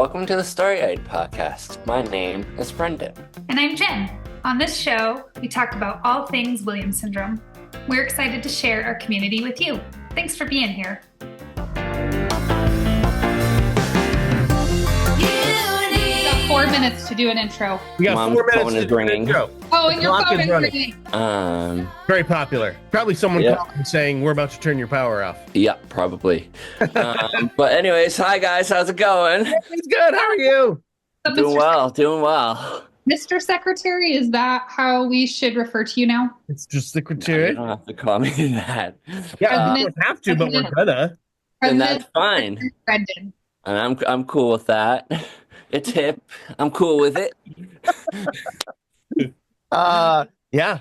Welcome to the Story Eyed Podcast. My name is Brendan. And I'm Jen. On this show, we talk about all things Williams syndrome. We're excited to share our community with you. Thanks for being here. We got 4 minutes to do an intro. We got Mom's 4 minutes phone to is do an ringing. intro. Oh, and The your clock phone is is running. ringing. Very popular. Probably someone calling and saying, we're about to turn your power off. Yeah, probably. But anyways, hi guys, how's it going? It's good. How are you? Doing well. Mr. Secretary, is that how we should refer to you now? It's just You secretary. don't have to call me that. Yeah, we don't have to, but we're gonna. And that's fine. Brendan. And I'm cool with that. It's hip. I'm cool with it. Yeah,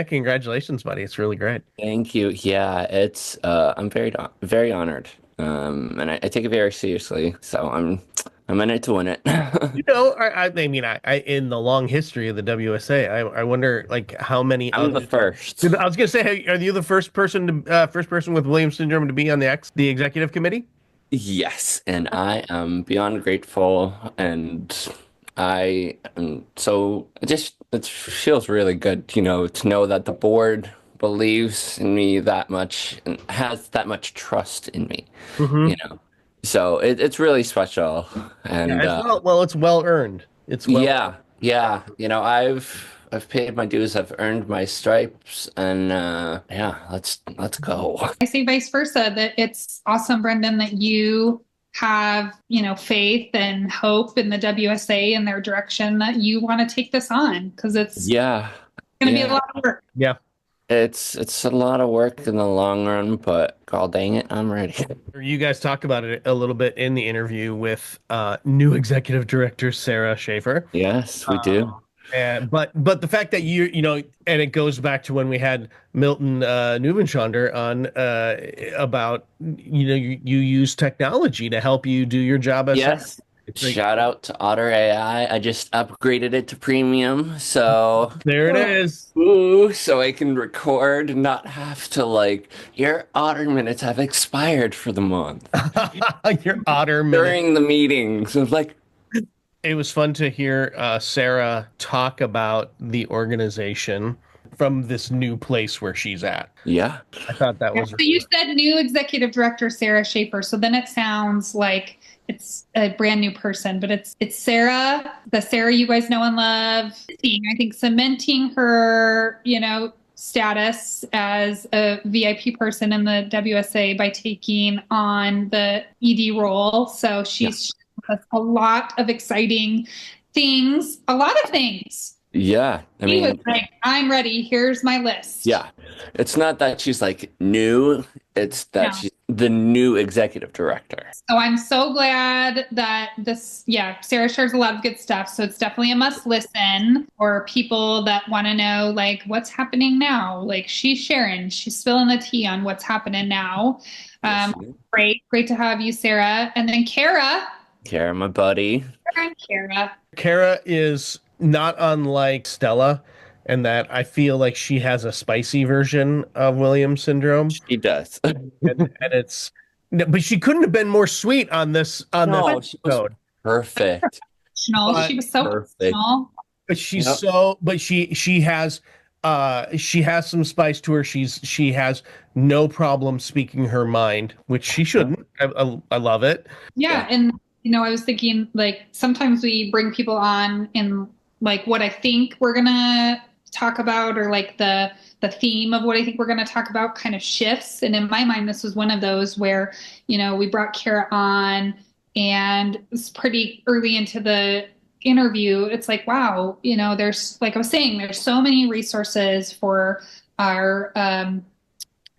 congratulations, buddy. It's really great. Thank you. Yeah, it's I'm very honored. And I take it very seriously. So I'm in it to win it. You know, I mean, I in the long history of the WSA, I wonder like how many. I'm the first. I was gonna say, hey, are you the first person with Williams syndrome to be on the executive committee? Yes, and I am beyond grateful, and I am so it feels really good, to know that the board believes in me that much and has that much trust in me, Mm-hmm. So it's really special, and It's well earned. It's well. yeah, I've paid my dues, I've earned my stripes, and let's go. I say vice versa, that it's awesome, Brendan, that you have, faith and hope in the WSA and their direction that you want to take this on, because it's Yeah. going to be a lot of work. Yeah. It's a lot of work in the long run, but god dang it, I'm ready. You guys talk about it a little bit in the interview with new executive director Sarah Schaefer. Yes, we do. But the fact that and it goes back to when we had Milton Neubenschonder on about you use technology to help you do your job as Yes. Shout out to Otter AI. I just upgraded it to premium, so there it is. Ooh, so I can record and not have to your Otter minutes have expired for the month Your Otter minute. during the meetings. It's like, It was fun to hear Sarah talk about the organization from this new place where she's at. yeah. I thought that was So you said new executive director Sarah Schaefer, so then it sounds like it's a brand new person, but it's Sarah, the Sarah you guys know and love. I think cementing her, status as a VIP person in the WSA by taking on the ED role. So she's a lot of exciting things, Yeah. I He mean, was like, I'm ready. Here's my list. yeah. It's not that she's new, it's that she's the new executive director. So I'm so glad that Sarah shares a lot of good stuff. So it's definitely a must listen for people that want to know, what's happening now. She's sharing, she's spilling the tea on what's happening now. Great to have you, Sarah. And then Cara, my buddy. Cara is not unlike Stella, in that I feel like she has a spicy version of Williams syndrome. She does. and it's, but she couldn't have been more sweet on this She was episode. perfect. she was so Perfect. personal. But she's she has some spice to her. She has no problem speaking her mind, which she shouldn't. I love it. Yeah. And, I was thinking, sometimes we bring people on in, what I think we're going to talk about, or the theme of what I think we're going to talk about kind of shifts. And in my mind, this was one of those where, we brought Cara on, and it was pretty early into the interview. It's wow, there's, like I was saying, there's so many resources for our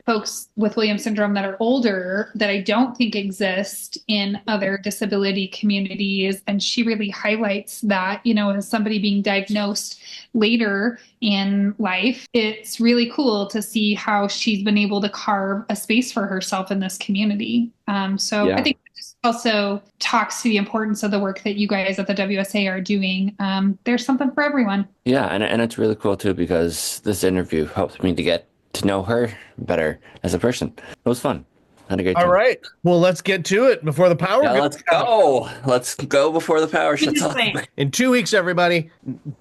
folks with Williams syndrome that are older that I don't think exist in other disability communities. And she really highlights that, as somebody being diagnosed later in life, it's really cool to see how she's been able to carve a space for herself in this community. I think it just also talks to the importance of the work that you guys at the WSA are doing. There's something for everyone. Yeah, and it's really cool too, because this interview helped me to get to know her better as a person. It was fun. Had a great All time. right. Well, let's get to it before the power Yeah, goes let's out. go. Let's go before the power shuts off. In 2 weeks, everybody.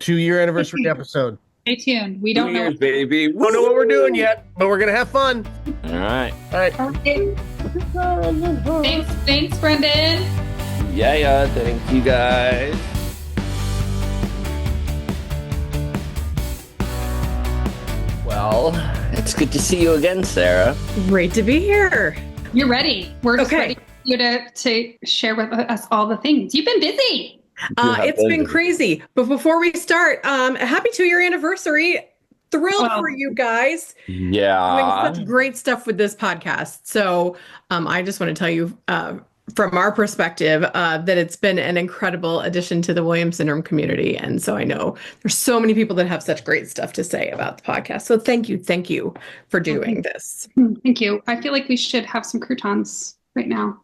2-year anniversary episode. Stay tuned. We 2 don't know. years, baby. Don't know what we're doing yet, but we're gonna have fun. All right. All right. Okay. Thanks, Brendan. Yeah. Thank you guys. Well, it's good to see you again, Sarah. Great to be here. You're ready. We're just Okay. ready for you to share with us all the things. You've been busy. It's been crazy. But before we start, happy 2-year anniversary. Thrilled Wow. for you guys. Yeah. Doing such great stuff with this podcast. So I just want to tell you from our perspective that it's been an incredible addition to the Williams syndrome community. And so I know there's so many people that have such great stuff to say about the podcast. So thank you for doing this. Thank you. I feel like we should have some croutons right now.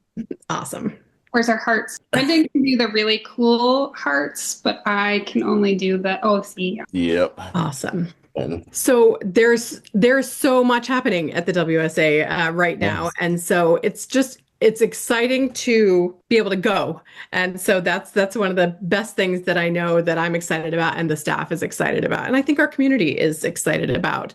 Awesome. Where's our hearts? Brendan can do the really cool hearts, but I can only do the OC. Yep. Awesome. And So there's so much happening at the WSA right now, Yes. and so it's exciting to be able to go, and so that's one of the best things that I know that I'm excited about, and the staff is excited about, and I think our community is excited about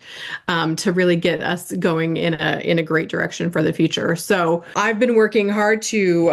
to really get us going in a great direction for the future. So I've been working hard to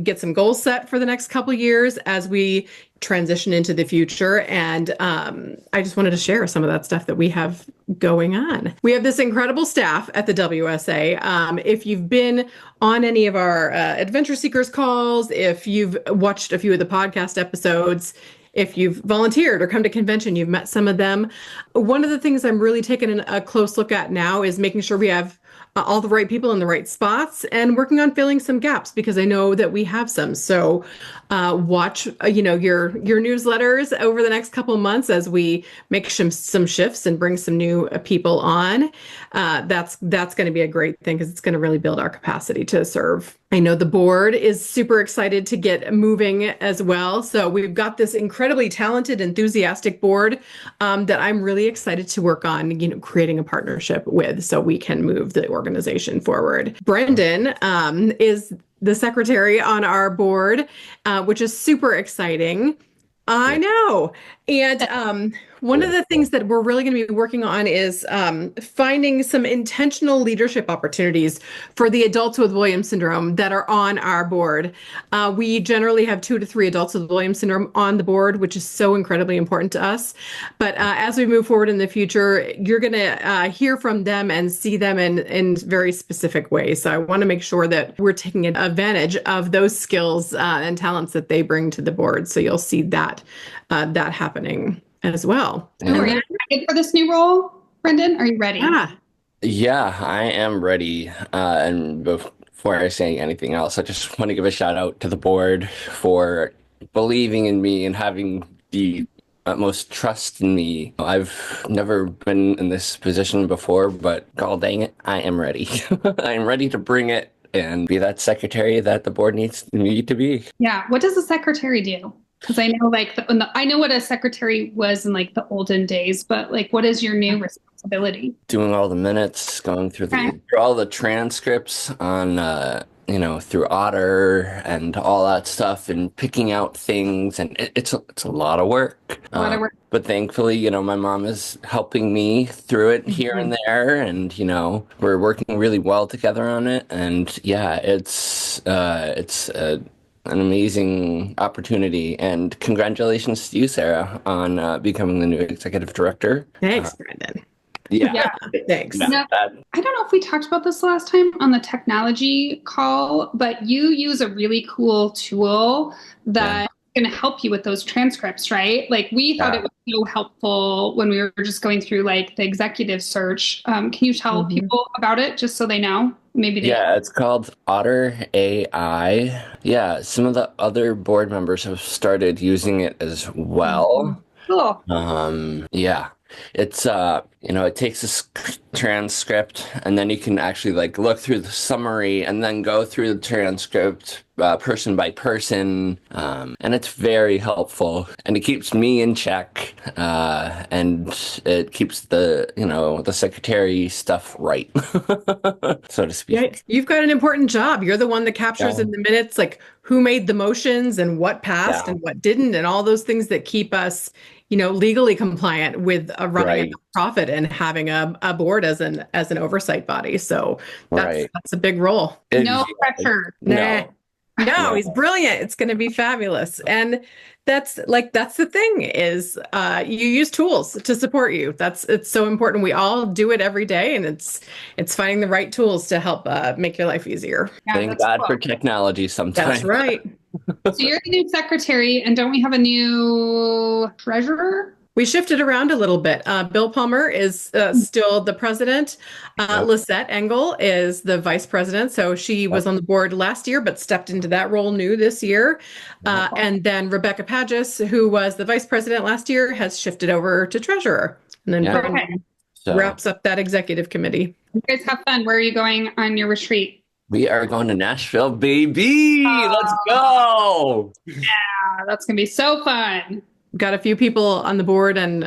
get some goals set for the next couple of years as we transition into the future. And I just wanted to share some of that stuff that we have going on. We have this incredible staff at the WSA. If you've been on any of our Adventure Seekers calls, if you've watched a few of the podcast episodes, if you've volunteered or come to convention, you've met some of them. One of the things I'm really taking a close look at now is making sure we have all the right people in the right spots and working on filling some gaps, because I know that we have some. So watch your newsletters over the next couple of months as we make some shifts and bring some new people on. That's going to be a great thing, because it's going to really build our capacity to serve. I know the board is super excited to get moving as well. So we've got this incredibly talented, enthusiastic board that I'm really excited to work on, creating a partnership with, so we can move the organization forward. Brendan is the secretary on our board, which is super exciting. I know. And one of the things that we're really going to be working on is finding some intentional leadership opportunities for the adults with Williams syndrome that are on our board. We generally have 2 to 3 adults with Williams syndrome on the board, which is so incredibly important to us. But as we move forward in the future, you're going to hear from them and see them in very specific ways. So I want to make sure that we're taking advantage of those skills and talents that they bring to the board. So you'll see that happening as well. Are you excited for this new role, Brendan? Are you ready? Yeah, I am ready. And before I say anything else, I just want to give a shout out to the board for believing in me and having the utmost trust in me. I've never been in this position before, but god dang it, I am ready. I am ready to bring it and be that secretary that the board needs me to be. Yeah. What does a secretary do? Because I know, I know what a secretary was in the olden days, but what is your new responsibility? Doing all the minutes, going through through all the transcripts on, through Otter and all that stuff, and picking out things, and it's a lot of work. A lot of work. But thankfully, my mom is helping me through it here and there, and we're working really well together on it. And yeah, it's an amazing opportunity, and congratulations to you, Sarah, on becoming the new executive director. Thanks, Brendan. Yeah. Thanks. I don't know if we talked about this last time on the technology call, but you use a really cool tool that is going to help you with those transcripts, right? We thought it was so helpful when we were just going through the executive search. Can you tell people about it just so they know? Maybe they it's called Otter AI. Yeah, some of the other board members have started using it as well. Cool. Yeah. It's it takes a transcript, and then you can actually like look through the summary and then go through the transcript person by person, and it's very helpful, and it keeps me in check, and it keeps the secretary stuff right, so to speak. Yeah, you've got an important job. You're the one that captures Yeah. in the minutes, like who made the motions and what passed Yeah. and what didn't, and all those things that keep us, legally compliant with running Right. a nonprofit and having a board as an oversight body. So Right. that's a big role. No Ex- pressure. Nah. No. No, No. he's brilliant. It's going to be fabulous. And that's the thing is you use tools to support you. It's so important. We all do it every day, and it's finding the right tools to help make your life easier. Yeah, Thank that's God cool. for technology sometimes. That's right. So you're the new secretary, and don't we have a new treasurer? We shifted around a little bit. Bill Palmer is still the president. Yep. Lisette Engel is the vice president. So she was on the board last year, but stepped into that role new this year. And then Rebecca Pagis, who was the vice president last year, has shifted over to treasurer. And then Yeah. Brendan Okay. So wraps up that executive committee. You guys have fun. Where are you going on your retreat? we are going to Nashville, baby. Let's go. That's gonna be so fun. Got a few people on the board, and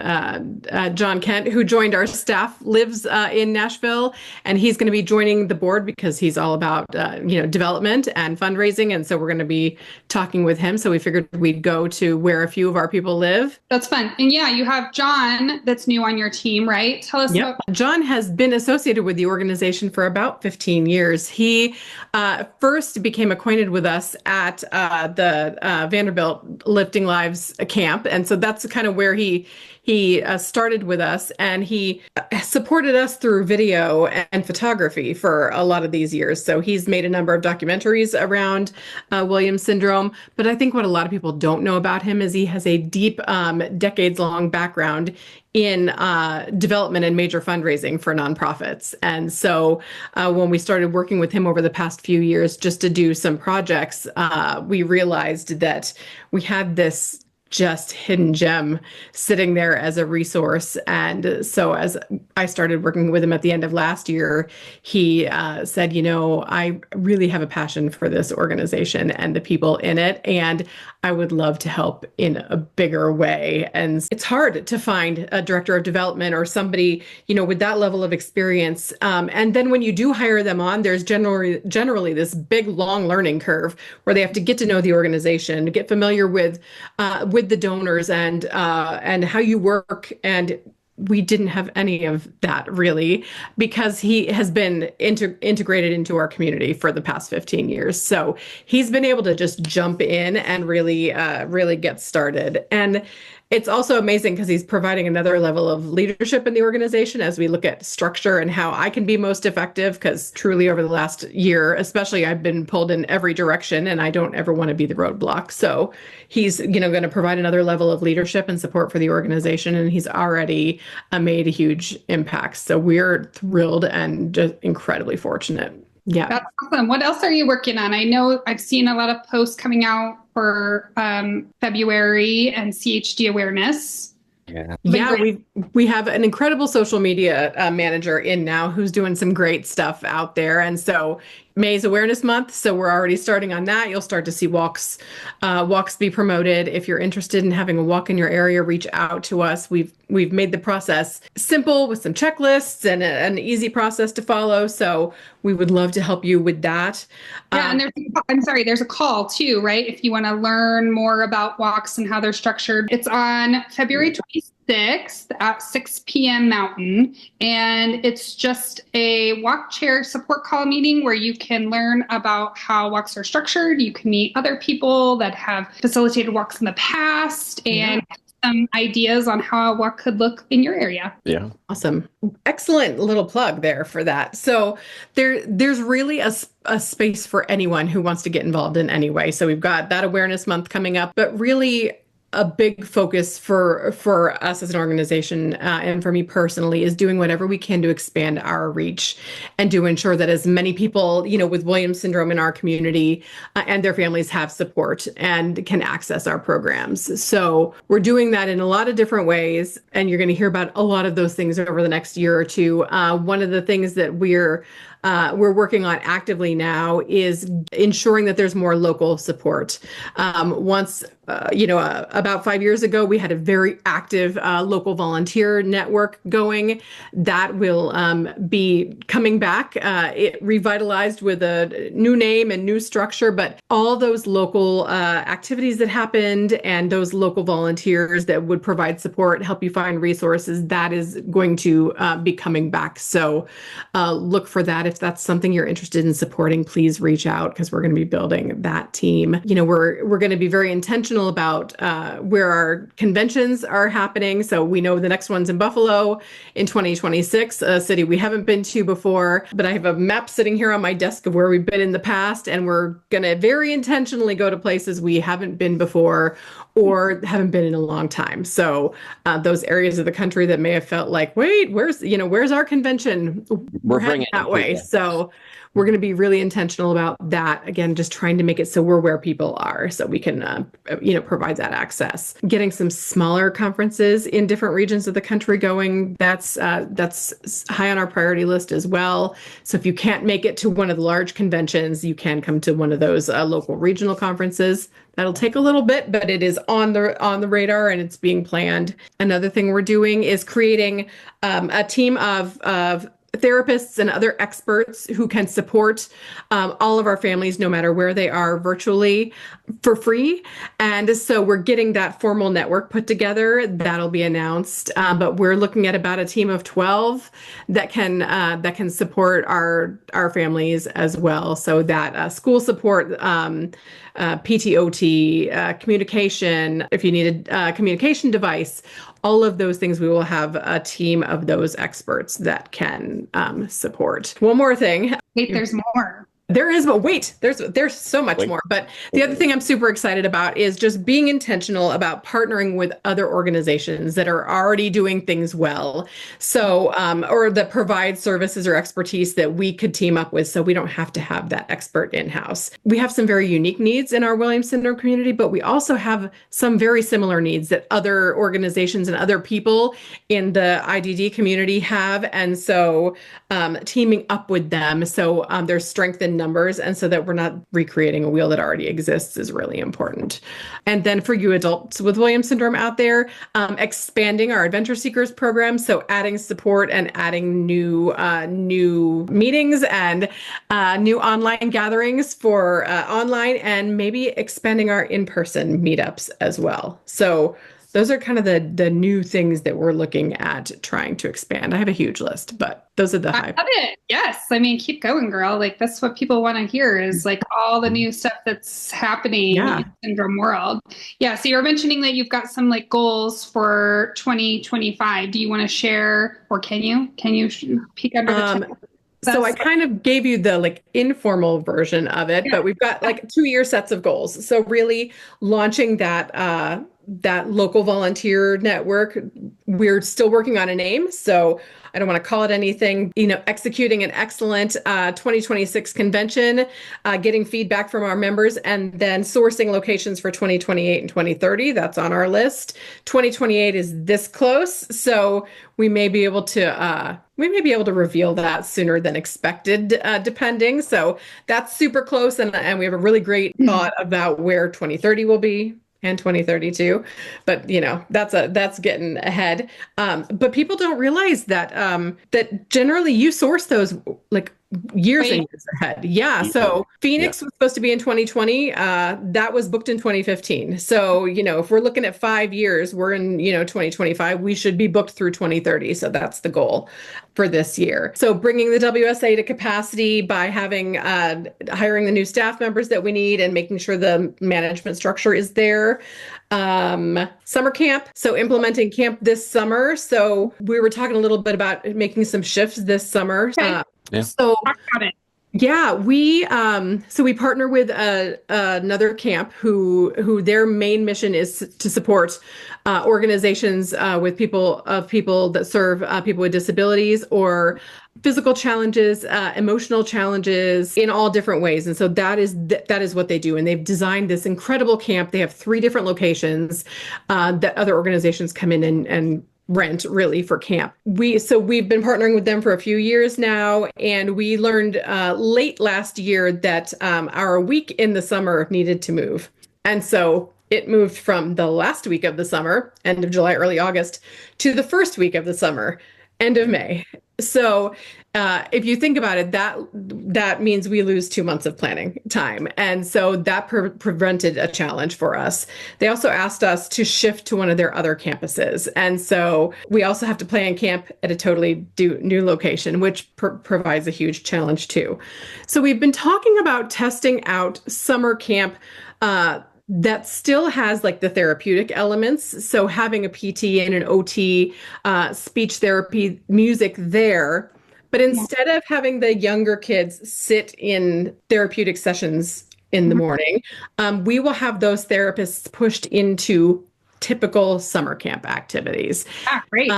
John Kent, who joined our staff, lives in Nashville, and he's going to be joining the board because he's all about development and fundraising, and so we're going to be talking with him. So we figured we'd go to where a few of our people live. That's fun. And yeah, you have John that's new on your team, right? Tell us Yep. about. John has been associated with the organization for about 15 years. He first became acquainted with us at the Vanderbilt Lifting Lives camp. And so that's kind of where he started with us, and he supported us through video and photography for a lot of these years. So he's made a number of documentaries around Williams syndrome. But I think what a lot of people don't know about him is he has a deep, decades-long background in development and major fundraising for nonprofits. And so when we started working with him over the past few years just to do some projects, we realized that we had this just hidden gem sitting there as a resource. And so as I started working with him at the end of last year, he said, I really have a passion for this organization and the people in it, and I would love to help in a bigger way. And it's hard to find a director of development or somebody, with that level of experience. And then when you do hire them on, there's generally this big, long learning curve where they have to get to know the organization, get familiar with the donors and how you work. And we didn't have any of that really, because he has been integrated into our community for the past 15 years. So he's been able to just jump in and really get started. And it's also amazing because he's providing another level of leadership in the organization as we look at structure and how I can be most effective, because truly over the last year, especially, I've been pulled in every direction and I don't ever want to be the roadblock. So he's, going to provide another level of leadership and support for the organization. And he's already made a huge impact. So we're thrilled and just incredibly fortunate. Yeah. That's awesome. What else are you working on? I know I've seen a lot of posts coming out for February and CHD awareness. Yeah, we have an incredible social media manager in now who's doing some great stuff out there. And so May's Awareness Month, so we're already starting on that. You'll start to see walks be promoted. If you're interested in having a walk in your area, reach out to us. We've made the process simple with some checklists and an easy process to follow. So we would love to help you with that. Yeah, and there's a call too, right? If you want to learn more about walks and how they're structured. It's on February 26th at 6 p.m. Mountain. And it's just a walk chair support call meeting where you can learn about how walks are structured. You can meet other people that have facilitated walks in the past and some ideas on how a walk could look in your area. Yeah. Awesome. Excellent little plug there for that. So there's really a space for anyone who wants to get involved in any way. So we've got that Awareness Month coming up, but really a big focus for us as an organization, and for me personally, is doing whatever we can to expand our reach and to ensure that as many people, with Williams syndrome in our community and their families have support and can access our programs. So we're doing that in a lot of different ways, and you're going to hear about a lot of those things over the next year or two. One of the things that we're working on actively now is ensuring that there's more local support. About 5 years ago, we had a very active local volunteer network going. That will be coming back. It revitalized with a new name and new structure, but all those local activities that happened and those local volunteers that would provide support, help you find resources, that is going to be coming back. So look for that. If that's something you're interested in supporting, please reach out, because we're going to be building that team. We're going to be very intentional about where our conventions are happening. So we know the next one's in Buffalo in 2026, a city we haven't been to before. But I have a map sitting here on my desk of where we've been in the past, and we're going to very intentionally go to places we haven't been before or haven't been in a long time. So those areas of the country that may have felt like, wait, where's our convention? We're heading that way. So we're going to be really intentional about that. Again, just trying to make it so we're where people are, so we can, provide that access. Getting some smaller conferences in different regions of the country going, that's high on our priority list as well. So if you can't make it to one of the large conventions, you can come to one of those local regional conferences. That'll take a little bit, but it is on the radar and it's being planned. Another thing we're doing is creating a team of therapists and other experts who can support all of our families, no matter where they are, virtually for free. And so we're getting that formal network put together. That'll be announced. But we're looking at about a team of 12 that can support our families as well. So that school support, PTOT, communication, if you need a communication device, all of those things, we will have a team of those experts that can support. One more thing. Wait, there's more. There is, but wait, there's so much more. But the other thing I'm super excited about is just being intentional about partnering with other organizations that are already doing things well. So, or that provide services or expertise that we could team up with, so we don't have to have that expert in-house. We have some very unique needs in our Williams syndrome community, but we also have some very similar needs that other organizations and other people in the IDD community have. And so teaming up with them, so there's strength in numbers, and so that we're not recreating a wheel that already exists, is really important. And then for you adults with Williams syndrome out there, expanding our Adventure Seekers program, so adding support and adding new meetings and new online gatherings for online, and maybe expanding our in-person meetups as well. So those are kind of the new things that we're looking at trying to expand. I have a huge list, but those are the high. I love it. Yes. I mean, keep going, girl. Like, that's what people want to hear, is like all the new stuff that's happening in the syndrome world. Yeah. So you're mentioning that you've got some like goals for 2025. Do you want to share, or can you peek under the tent? So I kind of gave you the like informal version of it, but we've got like 2-year sets of goals. So really launching that local volunteer network. We're still working on a name, so I don't want to call it anything. Executing an excellent 2026 convention, getting feedback from our members, and then sourcing locations for 2028 and 2030. That's on our list. 2028 is this close, so we may be able to reveal that sooner than expected, depending. So that's super close, and we have a really great thought about where 2030 will be. And 2032, but that's getting ahead. But people don't realize that that generally you source those like years and years ahead. Yeah. So Phoenix was supposed to be in 2020. That was booked in 2015. So, if we're looking at 5 years, we're in, 2025, we should be booked through 2030. So that's the goal for this year. So bringing the WSA to capacity by hiring the new staff members that we need and making sure the management structure is there. Summer camp. So implementing camp this summer. So we were talking a little bit about making some shifts this summer. Okay. Yeah. So Yeah, we partner with another camp who their main mission is to support organizations with people that serve people with disabilities or physical challenges, emotional challenges in all different ways. And so that is what they do. And they've designed this incredible camp. They have 3 different locations that other organizations come in and rent really for camp. We've been partnering with them for a few years now, and we learned late last year that our week in the summer needed to move. And so it moved from the last week of the summer, end of July, early August, to the first week of the summer, end of May. So if you think about it, that means we lose 2 months of planning time. And so that prevented a challenge for us. They also asked us to shift to one of their other campuses. And so we also have to plan camp at a totally new location, which provides a huge challenge too. So we've been talking about testing out summer camp that still has like the therapeutic elements. So having a PT and an OT, speech therapy, music there. But instead of having the younger kids sit in therapeutic sessions in the morning, we will have those therapists pushed into typical summer camp activities. Ah, great.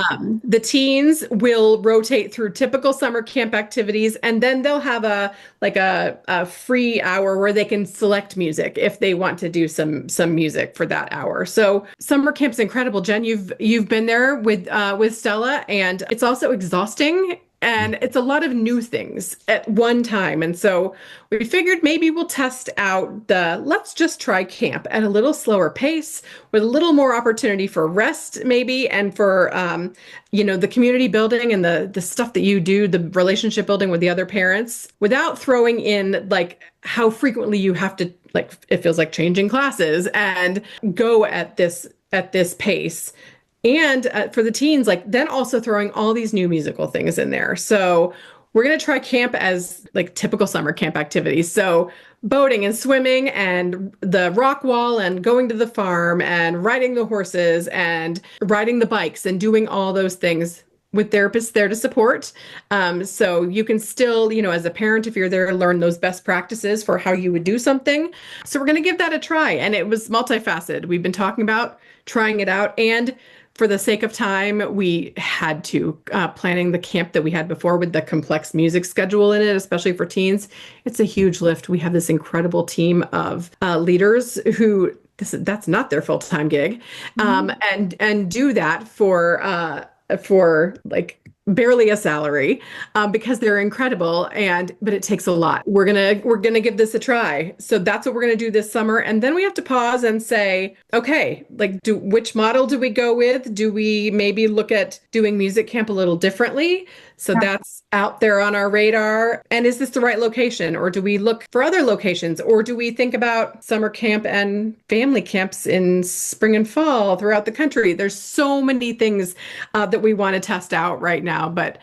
The teens will rotate through typical summer camp activities, and then they'll have a free hour where they can select music if they want to do some music for that hour. So summer camp's incredible. Jen, you've been there with Stella, and it's also exhausting. And it's a lot of new things at one time. And so we figured maybe we'll test out let's just try camp at a little slower pace with a little more opportunity for rest maybe, and for, the community building and the stuff that you do, the relationship building with the other parents, without throwing in like how frequently you have to, like, it feels like changing classes and go at this pace. And for the teens, like then also throwing all these new musical things in there. So we're going to try camp as like typical summer camp activities. So boating and swimming and the rock wall and going to the farm and riding the horses and riding the bikes and doing all those things with therapists there to support. So you can still, as a parent, if you're there, learn those best practices for how you would do something. So we're going to give that a try. And it was multifaceted. We've been talking about trying it out, and for the sake of time, we had to planning the camp that we had before with the complex music schedule in it, especially for teens. It's a huge lift. We have this incredible team of leaders who that's not their full-time gig, and do that for like barely a salary, because they're incredible. But it takes a lot. We're gonna give this a try. So that's what we're gonna do this summer. And then we have to pause and say, okay, like which model do we go with? Do we maybe look at doing music camp a little differently? So that's out there on our radar. And is this the right location? Or do we look for other locations? Or do we think about summer camp and family camps in spring and fall throughout the country? There's so many things that we want to test out right now. But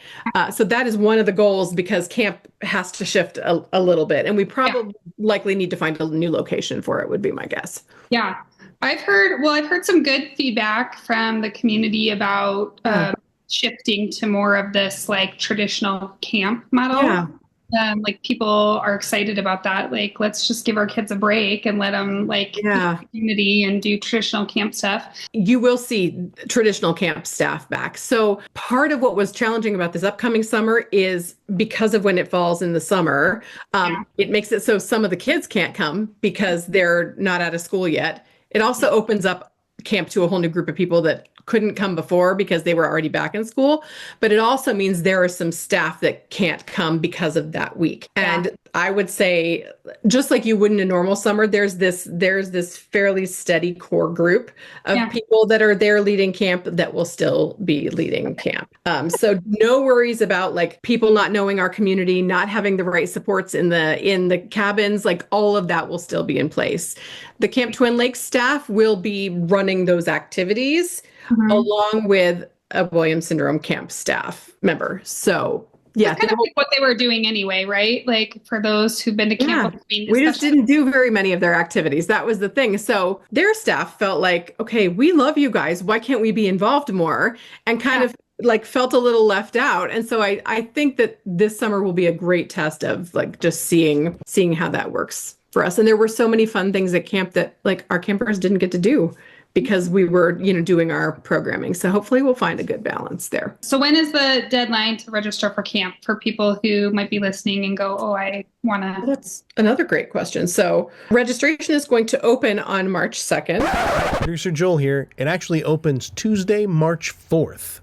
so that is one of the goals, because camp has to shift a little bit. And we probably likely need to find a new location for it, would be my guess. Yeah. I've heard some good feedback from the community about shifting to more of this like traditional camp model. Yeah. Like people are excited about that. Like, let's just give our kids a break and let them like be community and do traditional camp stuff. You will see traditional camp staff back. So part of what was challenging about this upcoming summer is because of when it falls in the summer, it makes it so some of the kids can't come because they're not out of school yet. It also opens up camp to a whole new group of people that couldn't come before because they were already back in school. But it also means there are some staff that can't come because of that week. And I would say, just like you would in a normal summer, there's this fairly steady core group of people that are there leading camp that will still be leading camp. So no worries about like people not knowing our community, not having the right supports in the cabins, like all of that will still be in place. The Camp Twin Lakes staff will be running those activities along with a Williams Syndrome camp staff member. So that's kind of like what they were doing anyway, right? Like for those who've been to camp. We just didn't do very many of their activities. That was the thing. So their staff felt like, okay, we love you guys. Why can't we be involved more? And kind of like felt a little left out. And so I think that this summer will be a great test of like just seeing how that works for us. And there were so many fun things at camp that like our campers didn't get to do because we were, doing our programming. So hopefully we'll find a good balance there. So when is the deadline to register for camp for people who might be listening and go, oh, I want to? That's another great question. So registration is going to open on March 2nd. Producer Joel here. It actually opens Tuesday, March 4th.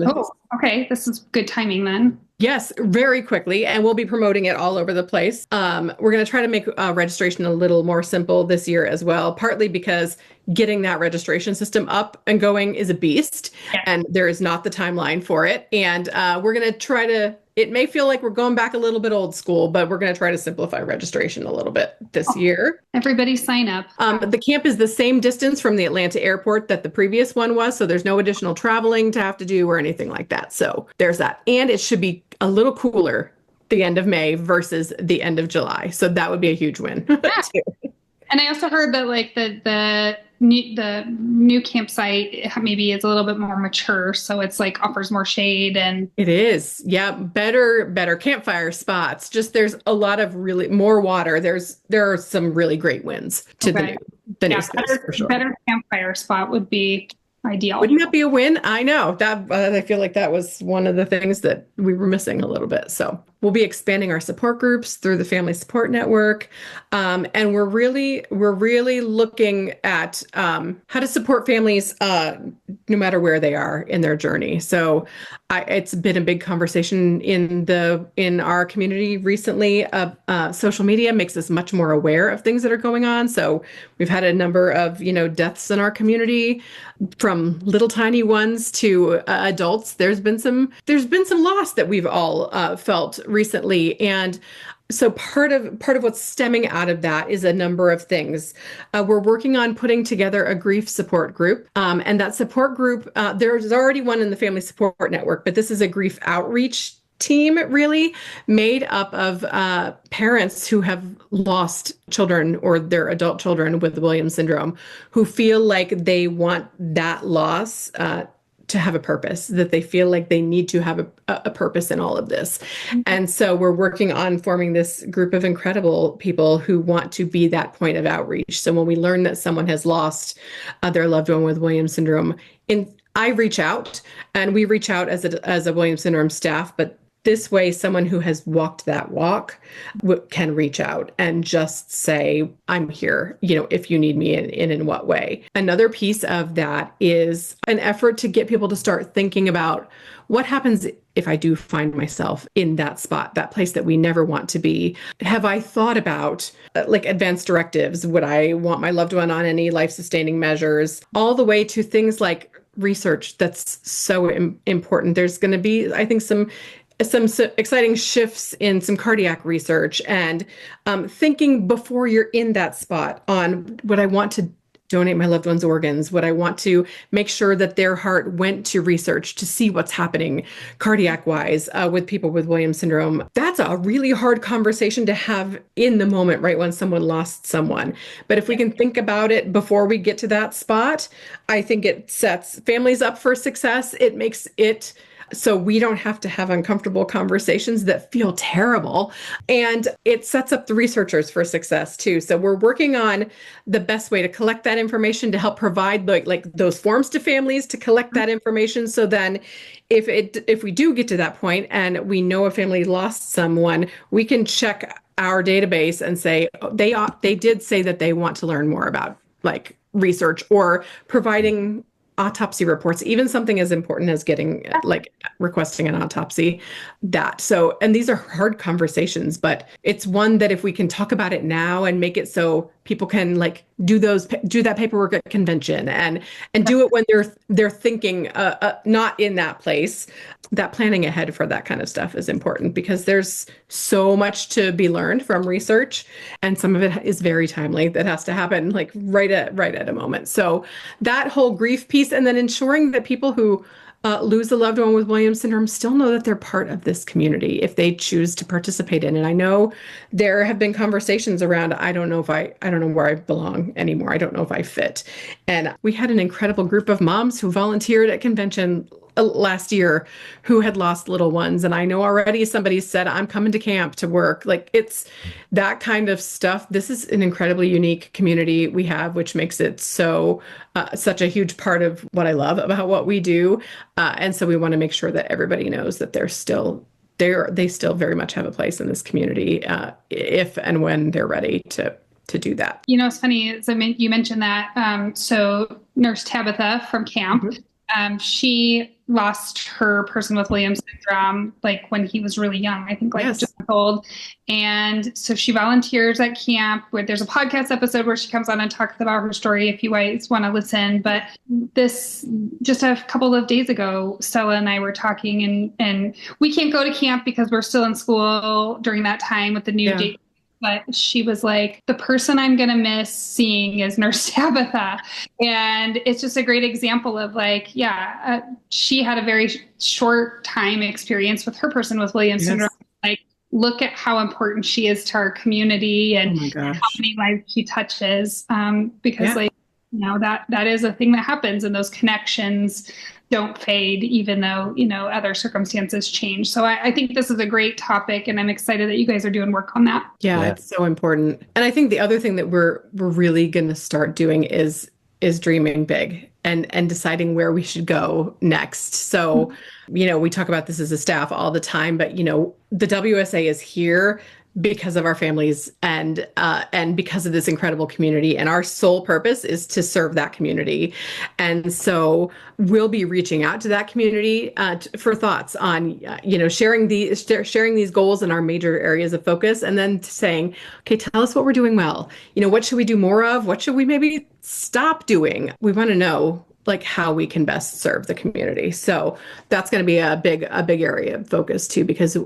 Oh, okay. This is good timing then. Yes, very quickly, and we'll be promoting it all over the place. We're going to try to make registration a little more simple this year as well, partly because getting that registration system up and going is a beast, and there is not the timeline for it. And we're going to try to, it may feel like we're going back a little bit old school, but we're going to try to simplify registration a little bit this year. Everybody sign up. The camp is the same distance from the Atlanta airport that the previous one was, so there's no additional traveling to have to do or anything like that. So there's that. And it should be a little cooler the end of May versus the end of July. So that would be a huge win. Too. And I also heard that like the new campsite maybe is a little bit more mature, so it's like offers more shade and it is. Yeah, better campfire spots. Just there's a lot of really more water. There are some really great winds to the new space for sure. Better campfire spot would be ideal. Wouldn't that be a win? I know that I feel like that was one of the things that we were missing a little bit. So we'll be expanding our support groups through the Family Support Network, and we're really looking at how to support families no matter where they are in their journey. So it's been a big conversation in our community recently. Social media makes us much more aware of things that are going on. So we've had a number of deaths in our community, from little tiny ones to adults. There's been some loss that we've all felt recently, and so part of what's stemming out of that is a number of things. We're working on putting together a grief support group, and that support group, there's already one in the Family Support Network, but this is a grief outreach team really made up of parents who have lost children or their adult children with the Williams syndrome, who feel like they want that loss to have a purpose, that they feel like they need to have a purpose in all of this. And so we're working on forming this group of incredible people who want to be that point of outreach. So when we learn that someone has lost their loved one with Williams syndrome, I reach out, and we reach out as a Williams syndrome staff, but this way, someone who has walked that walk can reach out and just say, I'm here, if you need me in what way. Another piece of that is an effort to get people to start thinking about what happens if I do find myself in that spot, that place that we never want to be. Have I thought about like advanced directives? Would I want my loved one on any life-sustaining measures? All the way to things like research that's so important. There's going to be, I think, some exciting shifts in some cardiac research, and thinking before you're in that spot on, would I want to donate my loved one's organs? Would I want to make sure that their heart went to research to see what's happening cardiac wise with people with Williams syndrome? That's a really hard conversation to have in the moment, right when someone lost someone. But if we can think about it before we get to that spot, I think it sets families up for success. It makes it so we don't have to have uncomfortable conversations that feel terrible. And it sets up the researchers for success too. So we're working on the best way to collect that information, to help provide like those forms to families to collect that information. So then if we do get to that point and we know a family lost someone, we can check our database and say, they did say that they want to learn more about like research or providing autopsy reports, even something as important as getting like requesting an autopsy, and these are hard conversations, but it's one that if we can talk about it now and make it so people can like do that paperwork at convention and do it when they're thinking not in that place, that planning ahead for that kind of stuff is important, because there's so much to be learned from research, and some of it is very timely that has to happen like right at a moment. So that whole grief piece, and then ensuring that people who lose a loved one with Williams syndrome still know that they're part of this community if they choose to participate in it. I know there have been conversations around, I don't know where I belong anymore. I don't know if I fit. And we had an incredible group of moms who volunteered at convention last year who had lost little ones. And I know already somebody said, I'm coming to camp to work. Like, it's that kind of stuff. This is an incredibly unique community we have, which makes it so such a huge part of what I love about what we do. And so we want to make sure that everybody knows that they still very much have a place in this community if and when they're ready to do that. You know, it's funny, you mentioned that. So Nurse Tabitha from camp, she lost her person with Williams syndrome, like when he was really young, I think like just a month old. And so she volunteers at camp where there's a podcast episode where she comes on and talks about her story if you guys want to listen. But this, just a couple of days ago, Stella and I were talking and we can't go to camp because we're still in school during that time with the new date. But she was like, the person I'm going to miss seeing is Nurse Tabitha. And it's just a great example of like, she had a very short time experience with her person with Williams syndrome. Like, look at how important she is to our community and how many lives she touches. Because like, you know, that is a thing that happens, and those connections don't fade, even though, you know, other circumstances change. So I think this is a great topic, and I'm excited that you guys are doing work on that. Yeah, it's so important. And I think the other thing that we're really going to start doing is dreaming big and deciding where we should go next. So, you know, we talk about this as a staff all the time, but, you know, the WSA is here because of our families and because of this incredible community. And our sole purpose is to serve that community. And so we'll be reaching out to that community for thoughts on, you know, sharing these goals in our major areas of focus, and then saying, okay, tell us what we're doing well. You know, what should we do more of? What should we maybe stop doing? We want to know like how we can best serve the community. So that's going to be a big area of focus too, because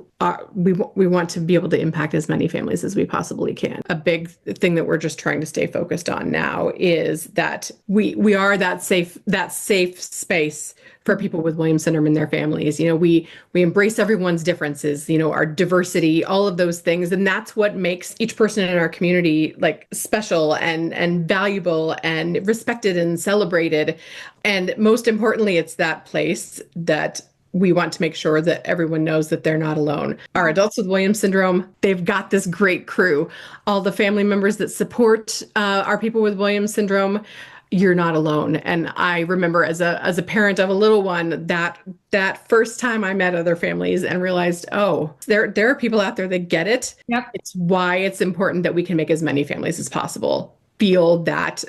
we want to be able to impact as many families as we possibly can. A big thing that we're just trying to stay focused on now is that we are that safe space for people with Williams syndrome and their families. You know, we embrace everyone's differences, you know, our diversity, all of those things. And that's what makes each person in our community like special and valuable and respected and celebrated. And most importantly, it's that place that we want to make sure that everyone knows that they're not alone. Our adults with Williams syndrome, they've got this great crew. All the family members that support our people with Williams syndrome, you're not alone. And I remember as a parent of a little one, that first time I met other families and realized, oh, there are people out there that get it. Yep. It's why it's important that we can make as many families as possible feel that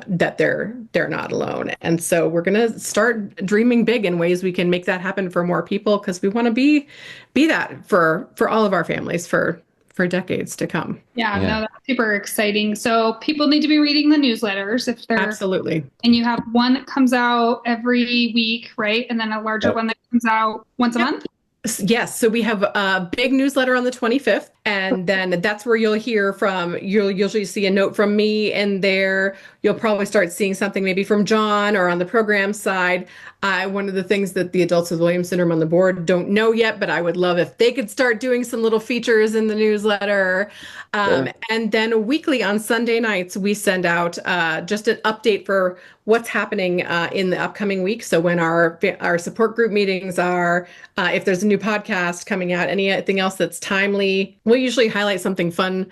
that they're not alone. And so we're going to start dreaming big in ways we can make that happen for more people, because we want to be that for all of our families for decades to come. Yeah, no, that's super exciting. So people need to be reading the newsletters if they're absolutely. And you have one that comes out every week, right? And then a larger one that comes out once a month. Yes. So we have a big newsletter on the 25th, and then that's where you'll usually see a note from me in there. You'll probably start seeing something maybe from John or on the program side. One of the things that the adults with Williams syndrome on the board don't know yet, but I would love if they could start doing some little features in the newsletter. And then weekly on Sunday nights, we send out just an update for what's happening in the upcoming week. So when our support group meetings are, if there's a new podcast coming out, anything else that's timely, we'll usually highlight something fun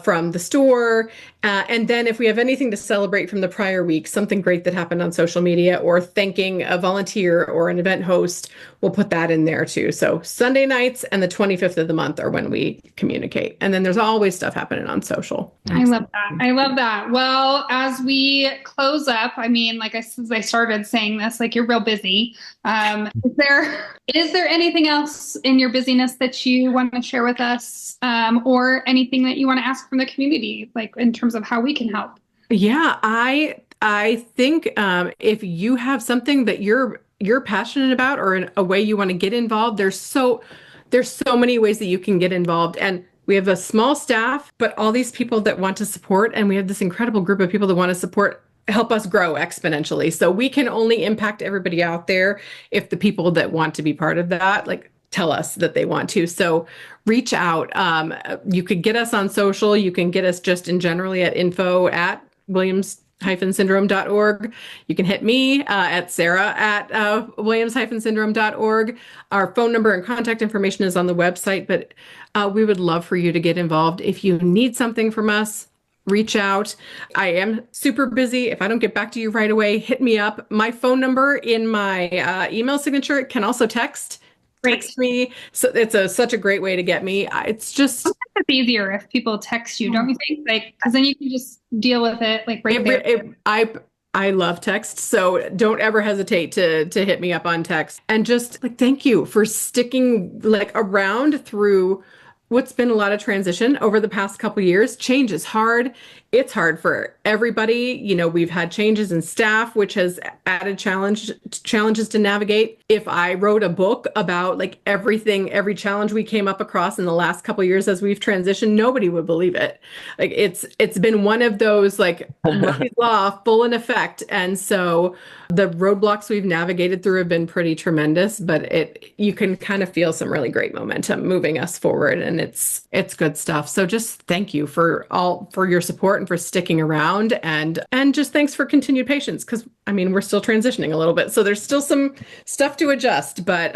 from the store. And then if we have anything to celebrate from the prior week, something great that happened on social media, or thanking a volunteer or an event host, we'll put that in there too. So Sunday nights and the 25th of the month are when we communicate. And then there's always stuff happening on social. I love that. Well, as we close up, I mean, like I started saying this, like you're real busy. Is there anything else in your busyness that you want to share with us, or anything that you want to ask from the community, like in terms of how we can help? Yeah, I think if you have something that you're passionate about, or in a way you want to get involved, there's so many ways that you can get involved. And we have a small staff, but all these people that want to support, and we have this incredible group of people that want to support, help us grow exponentially. So we can only impact everybody out there if the people that want to be part of that, like, tell us that they want to. So reach out. You could get us on social. You can get us just in generally at info@williams williams-syndrome.org. You can hit me at Sarah at williams-syndrome.org. Our phone number and contact information is on the website, but we would love for you to get involved. If you need something from us, reach out. I am super busy. If I don't get back to you right away, hit me up. My phone number in my email signature can also text me. So it's such a great way to get me. It's just Sometimes it's easier if people text you, don't you think? Like, because then you can just deal with it like right there. I love text, so don't ever hesitate to hit me up on text. And just like thank you for sticking like around through what's been a lot of transition over the past couple of years. Change is hard. It's hard for everybody. You know, we've had changes in staff, which has added challenges to navigate. If I wrote a book about like everything, every challenge we came up across in the last couple of years as we've transitioned, nobody would believe it. Like it's been one of those like Murphy's Law full in effect. And so the roadblocks we've navigated through have been pretty tremendous, but you can kind of feel some really great momentum moving us forward, and it's good stuff. So just thank you for your support and for sticking around, and just thanks for continued patience, because I mean we're still transitioning a little bit, so there's still some stuff to adjust, but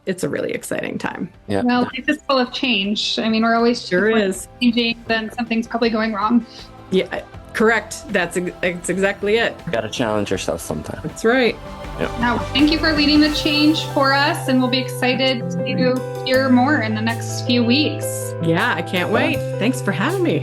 it's a really exciting time. Yeah. Well, life is full of change. I mean, we're always changing, then something's probably going wrong. Yeah, correct. That's exactly it. Got to challenge yourself sometime. That's right. Now, thank you for leading the change for us, and we'll be excited to hear more in the next few weeks. Yeah, I can't wait. Thanks for having me.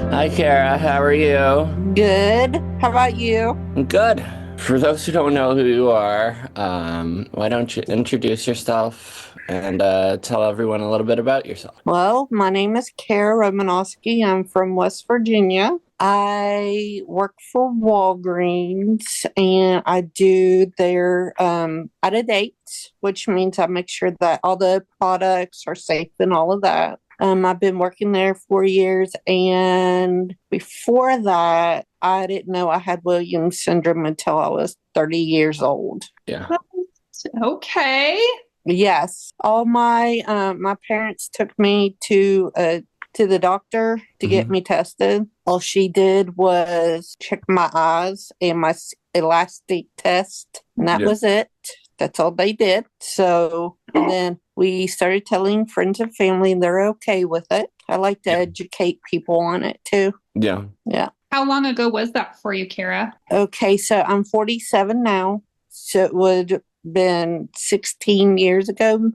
Hi, Cara. How are you? Good. How about you? Good. For those who don't know who you are, why don't you introduce yourself and tell everyone a little bit about yourself? Well, my name is Cara Romanowski. I'm from West Virginia. I work for Walgreens, and I do their out of date, which means I make sure that all the products are safe and all of that. I've been working there 4 years, and before that, I didn't know I had Williams syndrome until I was 30 years old. Yeah. Okay. Yes, all my parents took me to the doctor to get me tested. All she did was check my eyes and my elastic test, and that was it. That's all they did. So then we started telling friends and family, and they're okay with it. I like to educate people on it too. Yeah. Yeah. How long ago was that for you, Cara? Okay, so I'm 47 now. So it would have been 16 years ago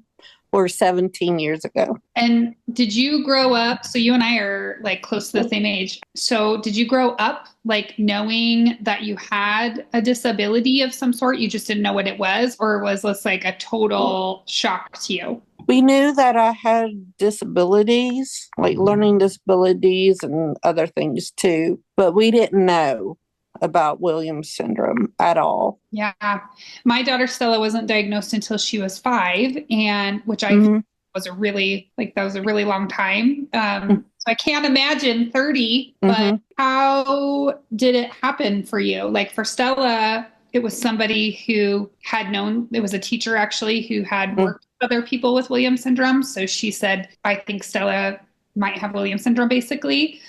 or 17 years ago. And did you grow up? So you and I are like close to the same age. So did you grow up like knowing that you had a disability of some sort? You just didn't know what it was? Or was this like a total shock to you? We knew that I had disabilities, like learning disabilities and other things too, but we didn't know about Williams syndrome at all. Yeah. My daughter Stella wasn't diagnosed until she was 5, and which I was a really long time. So I can't imagine 30, but how did it happen for you? Like for Stella, it was somebody who had known, it was a teacher actually who had worked with other people with Williams syndrome. So she said, I think Stella might have Williams syndrome basically.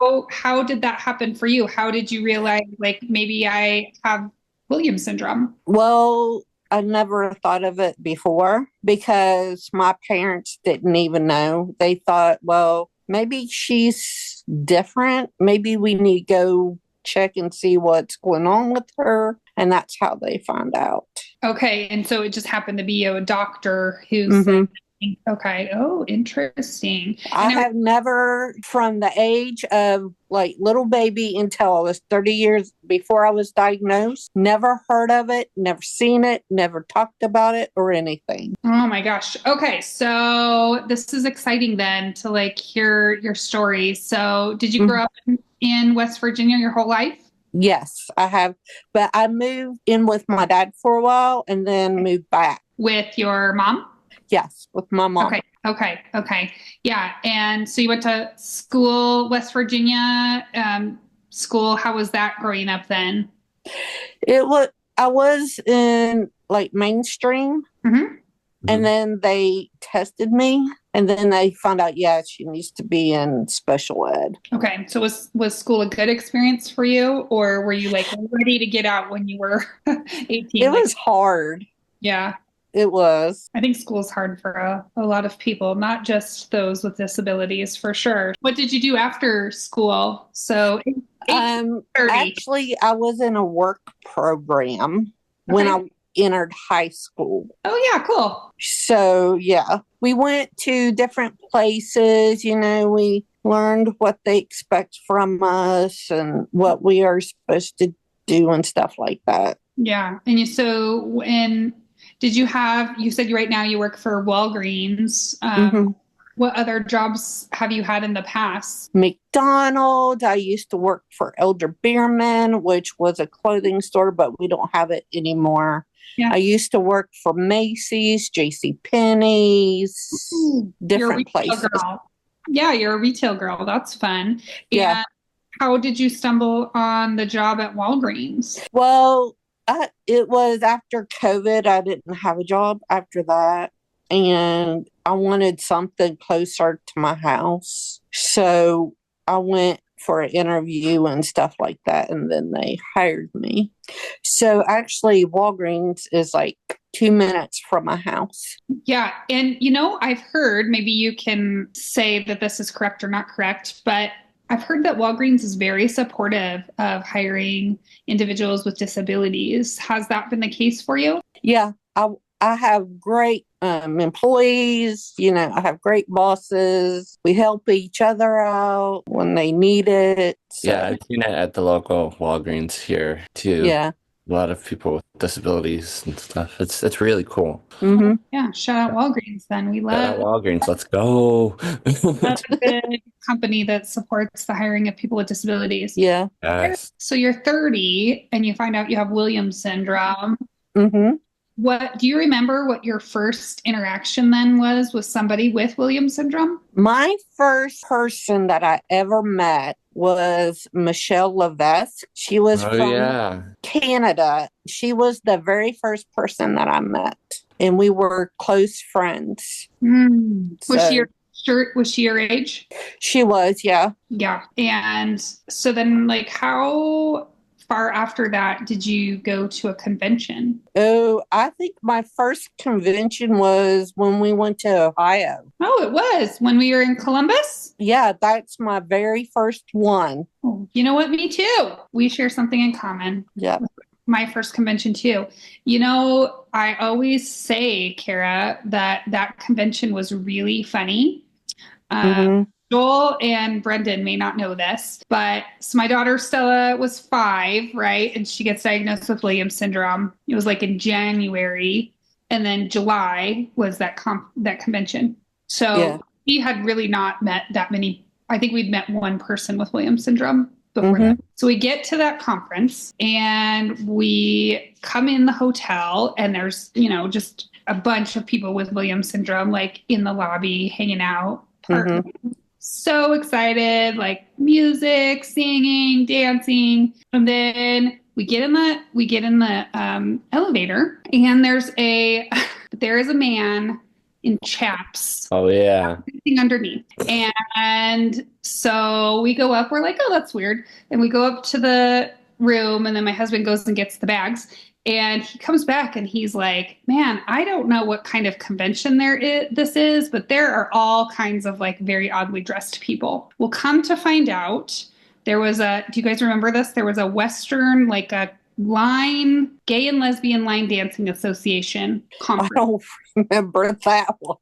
So how did that happen for you? How did you realize like maybe I have Williams syndrome? Well, I never thought of it before because my parents didn't even know. They thought, well, maybe she's different. Maybe we need to go check and see what's going on with her. And that's how they found out. Okay. And so it just happened to be a doctor who said, okay. Oh, interesting. I have never, from the age of like little baby until I was 30 years before I was diagnosed, never heard of it, never seen it, never talked about it or anything. Oh my gosh. Okay. So this is exciting then to like hear your story. So did you grow up in West Virginia your whole life? Yes, I have. But I moved in with my dad for a while and then moved back. With your mom? Yes, with my mom. Okay. Yeah. And so you went to school, West Virginia school. How was that growing up then? I was in like mainstream, and then they tested me And then they found out, yeah, she needs to be in special ed. Okay. So was school a good experience for you, or were you like ready to get out when you were 18? It was hard. Yeah. It was. I think school's hard for a lot of people, not just those with disabilities, for sure. What did you do after school? So 30. Actually, I was in a work program when I entered high school. Oh, yeah, cool. So, yeah, we went to different places. We learned what they expect from us and what we are supposed to do and stuff like that. Yeah. And you said right now you work for Walgreens. What other jobs have you had in the past? McDonald's. I used to work for Elder Beerman, which was a clothing store, but we don't have it anymore. Yeah. I used to work for Macy's, JCPenney's, different places. Girl. Yeah, you're a retail girl. That's fun. Yeah. And how did you stumble on the job at Walgreens? Well, it was after COVID. I didn't have a job after that. And I wanted something closer to my house. So I went for an interview and stuff like that. And then they hired me. So actually, Walgreens is like 2 minutes from my house. Yeah. And, I've heard, maybe you can say that this is correct or not correct, but I've heard that Walgreens is very supportive of hiring individuals with disabilities. Has that been the case for you? Yeah. I have great employees, I have great bosses. We help each other out when they need it. So. Yeah, I've seen it at the local Walgreens here too. Yeah. A lot of people with disabilities and stuff. It's really cool. Mm-hmm. Yeah, shout out Walgreens then. We love Walgreens. Let's go. That's a big company that supports the hiring of people with disabilities. Yeah. Yes. So you're 30 and you find out you have Williams syndrome. Mm-hmm. What do you remember what your first interaction then was with somebody with Williams syndrome? My first person that I ever met was Michelle Levesque. She was from Canada. She was the very first person that I met, and we were close friends. Was she your age? She was, yeah. Yeah. And so then, how far after that did you go to a convention? Oh, I think my first convention was when we went to Ohio. Oh, it was when we were in Columbus? Yeah, that's my very first one. Oh, you know what? Me too. We share something in common. Yeah. My first convention too. I always say, Cara, that convention was really funny. Joel and Brendan may not know this, but so my daughter Stella was 5, right? And she gets diagnosed with Williams syndrome. It was like in January, and then July was that convention. So we had really not met that many. I think we'd met one person with Williams syndrome before that. So we get to that conference and we come in the hotel, and there's, just a bunch of people with Williams syndrome, like in the lobby hanging out. So excited, like music, singing, dancing. And then we get in the elevator, and there is a man in chaps. Oh yeah. Underneath. And so we go up, we're like, oh, that's weird. And we go up to the room, and then my husband goes and gets the bags. And he comes back and he's like, man, I don't know what kind of convention this is, but there are all kinds of very oddly dressed people. Well, come to find out, do you guys remember this? There was a Western, a gay and lesbian line dancing association conference. I don't remember that one.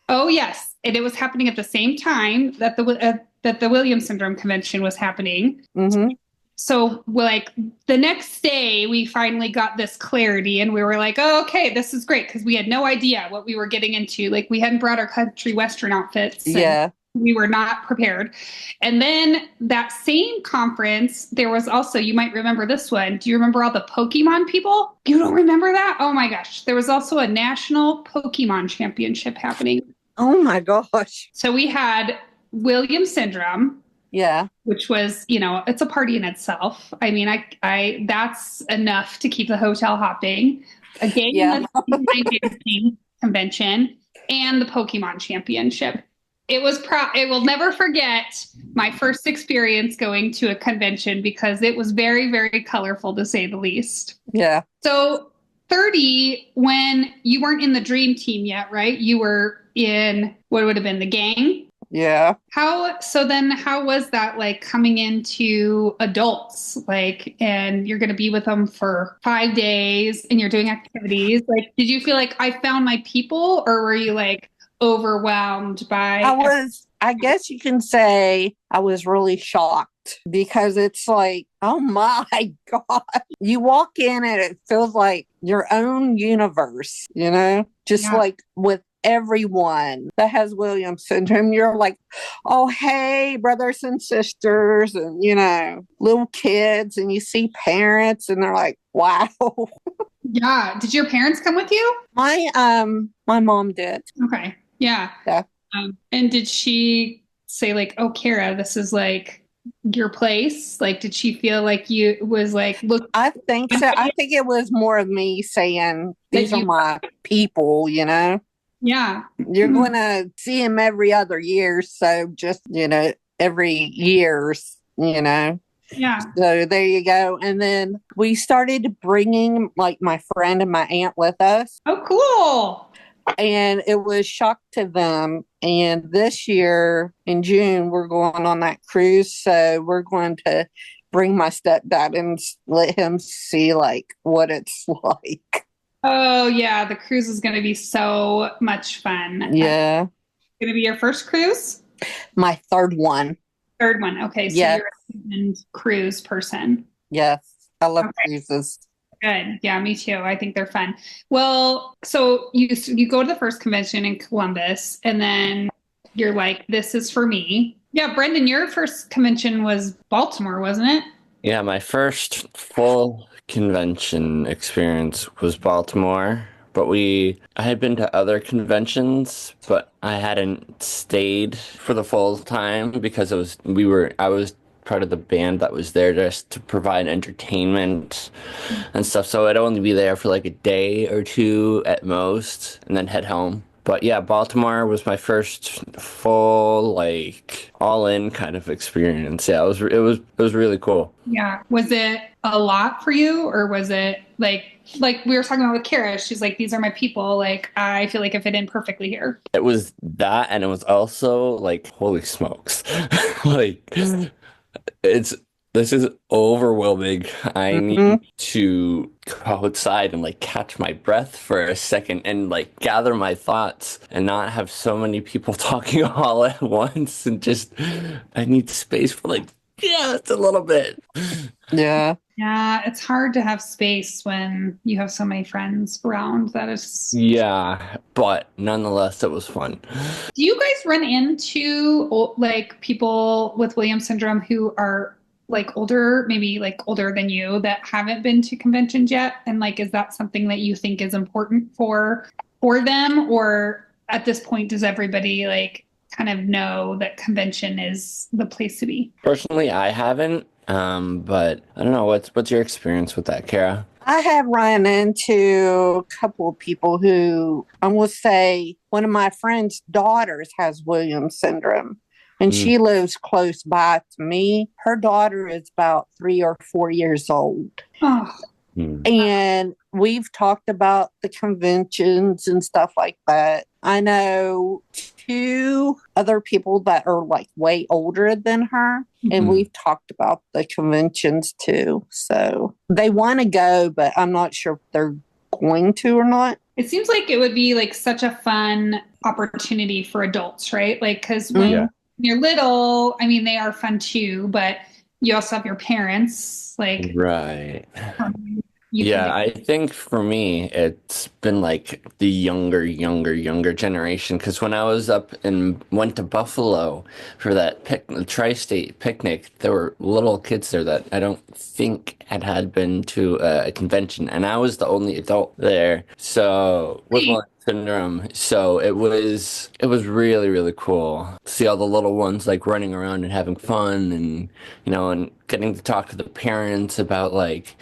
Oh, yes. And it was happening at the same time that the Williams syndrome convention was happening. Mm-hmm. So the next day we finally got this clarity, and we were like, oh, okay, this is great. Cause we had no idea what we were getting into. We hadn't brought our country Western outfits. Yeah. We were not prepared. And then that same conference, there was also, you might remember this one. Do you remember all the Pokemon people? You don't remember that? Oh my gosh. There was also a national Pokemon championship happening. Oh my gosh. So we had Williams syndrome. Yeah. Which was, it's a party in itself. I mean, I that's enough to keep the hotel hopping. A gay dancing convention. and the Pokemon Championship. It was I will never forget my first experience going to a convention because it was very, very colorful to say the least. Yeah. So 30, when you weren't in the dream team yet, right? You were in what would have been the gang. Yeah. So then how was that like coming into adults, like, and you're going to be with them for 5 days and you're doing activities? Like, did you feel like I found my people, or were you like overwhelmed by? I guess you can say I was really shocked because it's like, oh my God. You walk in and it feels like your own universe, just Yeah. like with everyone that has Williams syndrome. You're like, oh, hey, brothers and sisters, and, little kids, and you see parents and they're like, wow. Yeah. Did your parents come with you? My mom did. Okay. Yeah. Yeah. And did she say like, oh, Cara, this is like your place? Like, did she feel like you was like, look? I think so. I think it was more of me saying, these are my people, Yeah. You're going to see them every other year. So just, every year's, Yeah. So there you go. And then we started bringing like my friend and my aunt with us. Oh, cool. And it was shock to them. And this year in June, we're going on that cruise. So we're going to bring my stepdad and let him see like what it's like. Oh, yeah. The cruise is going to be so much fun. Yeah. Going to be your first cruise? My third one. Third one. Okay. So Yes. you're a seasoned cruise person. Yes. I love cruises. Good. Yeah, me too. I think they're fun. Well, so you go to the first convention in Columbus and then you're like, this is for me. Yeah, Brendan, your first convention was Baltimore, wasn't it? Yeah, my first full convention experience was Baltimore, but I had been to other conventions, but I hadn't stayed for the full time because I was part of the band that was there just to provide entertainment and stuff. So I'd only be there for like a day or two at most and then head home. But yeah, Baltimore was my first full, like, all-in kind of experience. Yeah, it was really cool. Yeah. Was it a lot for you, or was it like we were talking about with Cara? She's like, these are my people. Like, I feel like I fit in perfectly here. It was that, and it was also like, holy smokes. Like, this is overwhelming. I need to go outside and like catch my breath for a second and like gather my thoughts and not have so many people talking all at once, and just I need space for like just a little bit. Yeah. Yeah, it's hard to have space when you have so many friends around. That is. Yeah, but nonetheless, it was fun. Do you guys run into like people with Williams syndrome who are like older, maybe like older than you, that haven't been to conventions yet? And like, is that something that you think is important for them? Or at this point, does everybody like kind of know that convention is the place to be? Personally, I haven't. But I don't know, what's your experience with that, Cara? I have run into a couple of people who I will say one of my friend's daughters has Williams syndrome, and she lives close by to me. Her daughter is about 3 or 4 years old. Oh. And we've talked about the conventions and stuff like that. I know 2 other people that are like way older than her, and we've talked about the conventions too. So they want to go, but I'm not sure if they're going to or not. It seems like it would be like such a fun opportunity for adults, right? Like, because when you're little, I mean, they are fun too, but you also have your parents, like, Right. you Yeah, can I think for me, it's been like the younger generation. Because when I was up and went to Buffalo for that tri-state picnic, there were little kids there that I don't think had been to a convention, and I was the only adult there. So with Williams syndrome, so it was really, really cool to see all the little ones like running around and having fun, and and getting to talk to the parents about like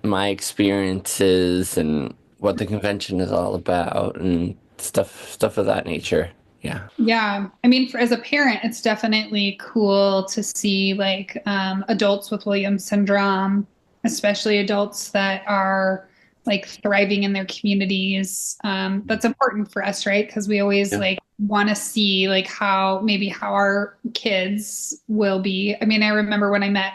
my experiences and what the convention is all about, and stuff of that nature. Yeah. Yeah. I mean, as a parent, it's definitely cool to see like adults with Williams syndrome, especially adults that are like thriving in their communities. That's important for us, right? Because we always Yeah. like want to see like how our kids will be. I mean, I remember when I met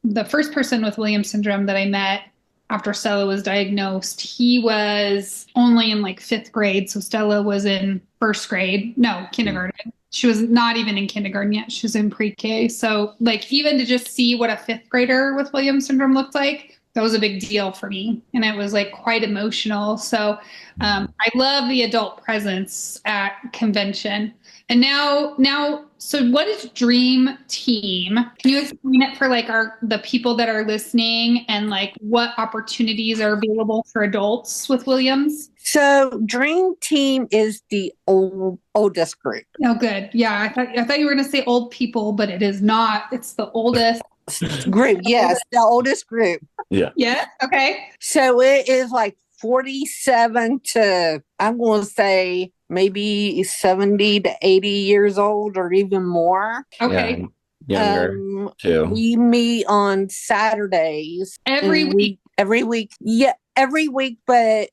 the first person with Williams syndrome that I met after Stella was diagnosed, he was only in like fifth grade. So Stella was in first grade, no, kindergarten. She was not even in kindergarten yet. She was in pre-K. So like even to just see what a fifth grader with Williams syndrome looked like, that was a big deal for me. And it was like quite emotional. So I love the adult presence at convention. And now, so what is Dream Team? Can you explain it for like the people that are listening and like what opportunities are available for adults with Williams? So Dream Team is the oldest group. Oh, good. Yeah, I thought you were going to say old people, but it is not. It's the oldest Group, yes, the oldest group. Yeah. Yeah. Okay. So it is like 47 to, I'm going to say maybe 70 to 80 years old or even more. Okay. Yeah. Younger too. We meet on Saturdays. Every and week. Every week. Yeah, every week, but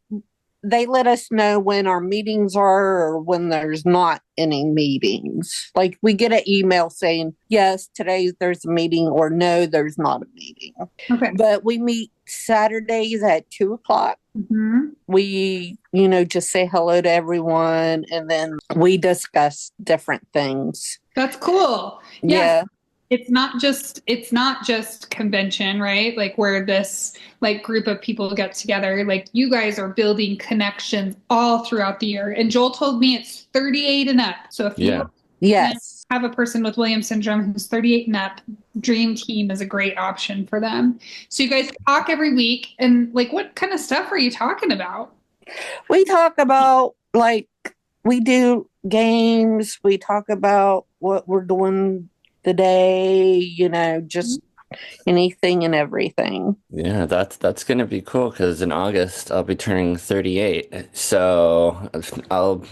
they let us know when our meetings are or when there's not any meetings. Like we get an email saying, yes, today there's a meeting, or no, there's not a meeting. Okay. But we meet Saturdays at 2:00. Mm-hmm. We, just say hello to everyone, and then we discuss different things. That's cool. Yeah. It's not just convention, right? Like where this like group of people get together. Like you guys are building connections all throughout the year. And Joel told me it's 38 and up. So if you Yes. have a person with Williams syndrome who's 38 and up, Dream Team is a great option for them. So you guys talk every week, and like what kind of stuff are you talking about? We talk about like we do games, we talk about what we're doing the day, just anything and everything. Yeah, that's going to be cool because in August I'll be turning 38. So I'll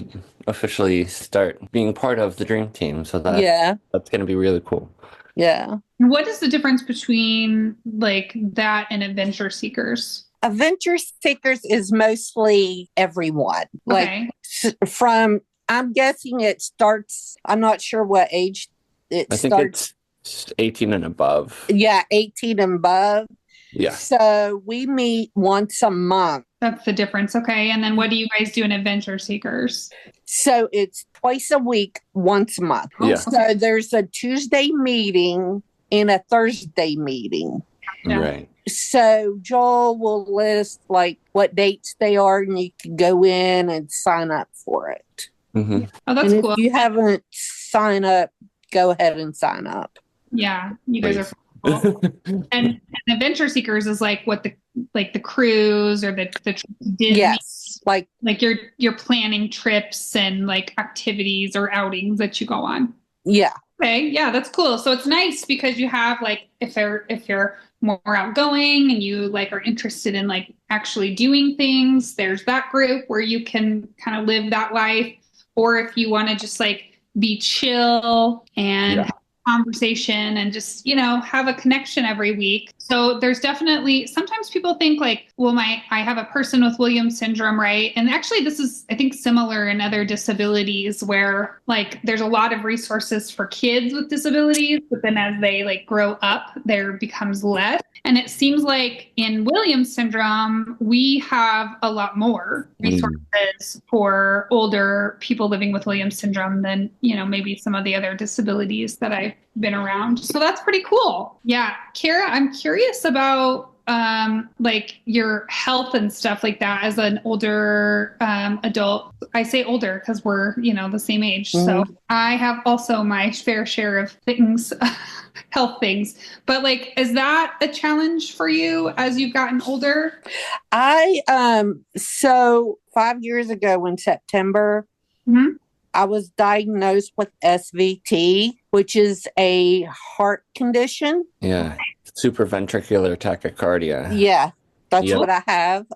officially start being part of the Dream Team. So that's going to be really cool. Yeah. What is the difference between like that and Adventure Seekers? Adventure Seekers is mostly everyone. Okay. Like I'm guessing it starts, I'm not sure what age I think it's 18 and above. Yeah, 18 and above. Yeah. So we meet once a month. That's the difference. Okay. And then what do you guys do in Adventure Seekers? So it's twice a week, once a month. Yeah. So there's a Tuesday meeting and a Thursday meeting. Yeah. Right. So Joel will list like what dates they are, and you can go in and sign up for it. Mm-hmm. Oh, that's and cool. if you haven't signed up, go ahead and sign up. Yeah, you guys are cool. and Adventure Seekers is like what the cruise or the trip to Disney. Yes, like you're planning trips and like activities or outings that you go on. Yeah. Okay, yeah, that's cool. So it's nice because you have like if you're more outgoing and you like are interested in like actually doing things, there's that group where you can kind of live that life. Or if you want to just like be chill and have a conversation and just, have a connection every week. So there's definitely, sometimes people think like, well, I have a person with Williams syndrome, right? And actually this is, I think, similar in other disabilities where like there's a lot of resources for kids with disabilities, but then as they like grow up, there becomes less. And it seems like in Williams syndrome, we have a lot more resources for older people living with Williams syndrome than, maybe some of the other disabilities that I've been around. So that's pretty cool. Yeah. Cara, I'm curious about like your health and stuff like that as an older adult. I say older because we're, the same age. Mm-hmm. So I have also my fair share of things, health things. But like, is that a challenge for you as you've gotten older? So 5 years ago in September, I was diagnosed with SVT, which is a heart condition. Yeah. Supraventricular tachycardia. Yeah, that's what I have.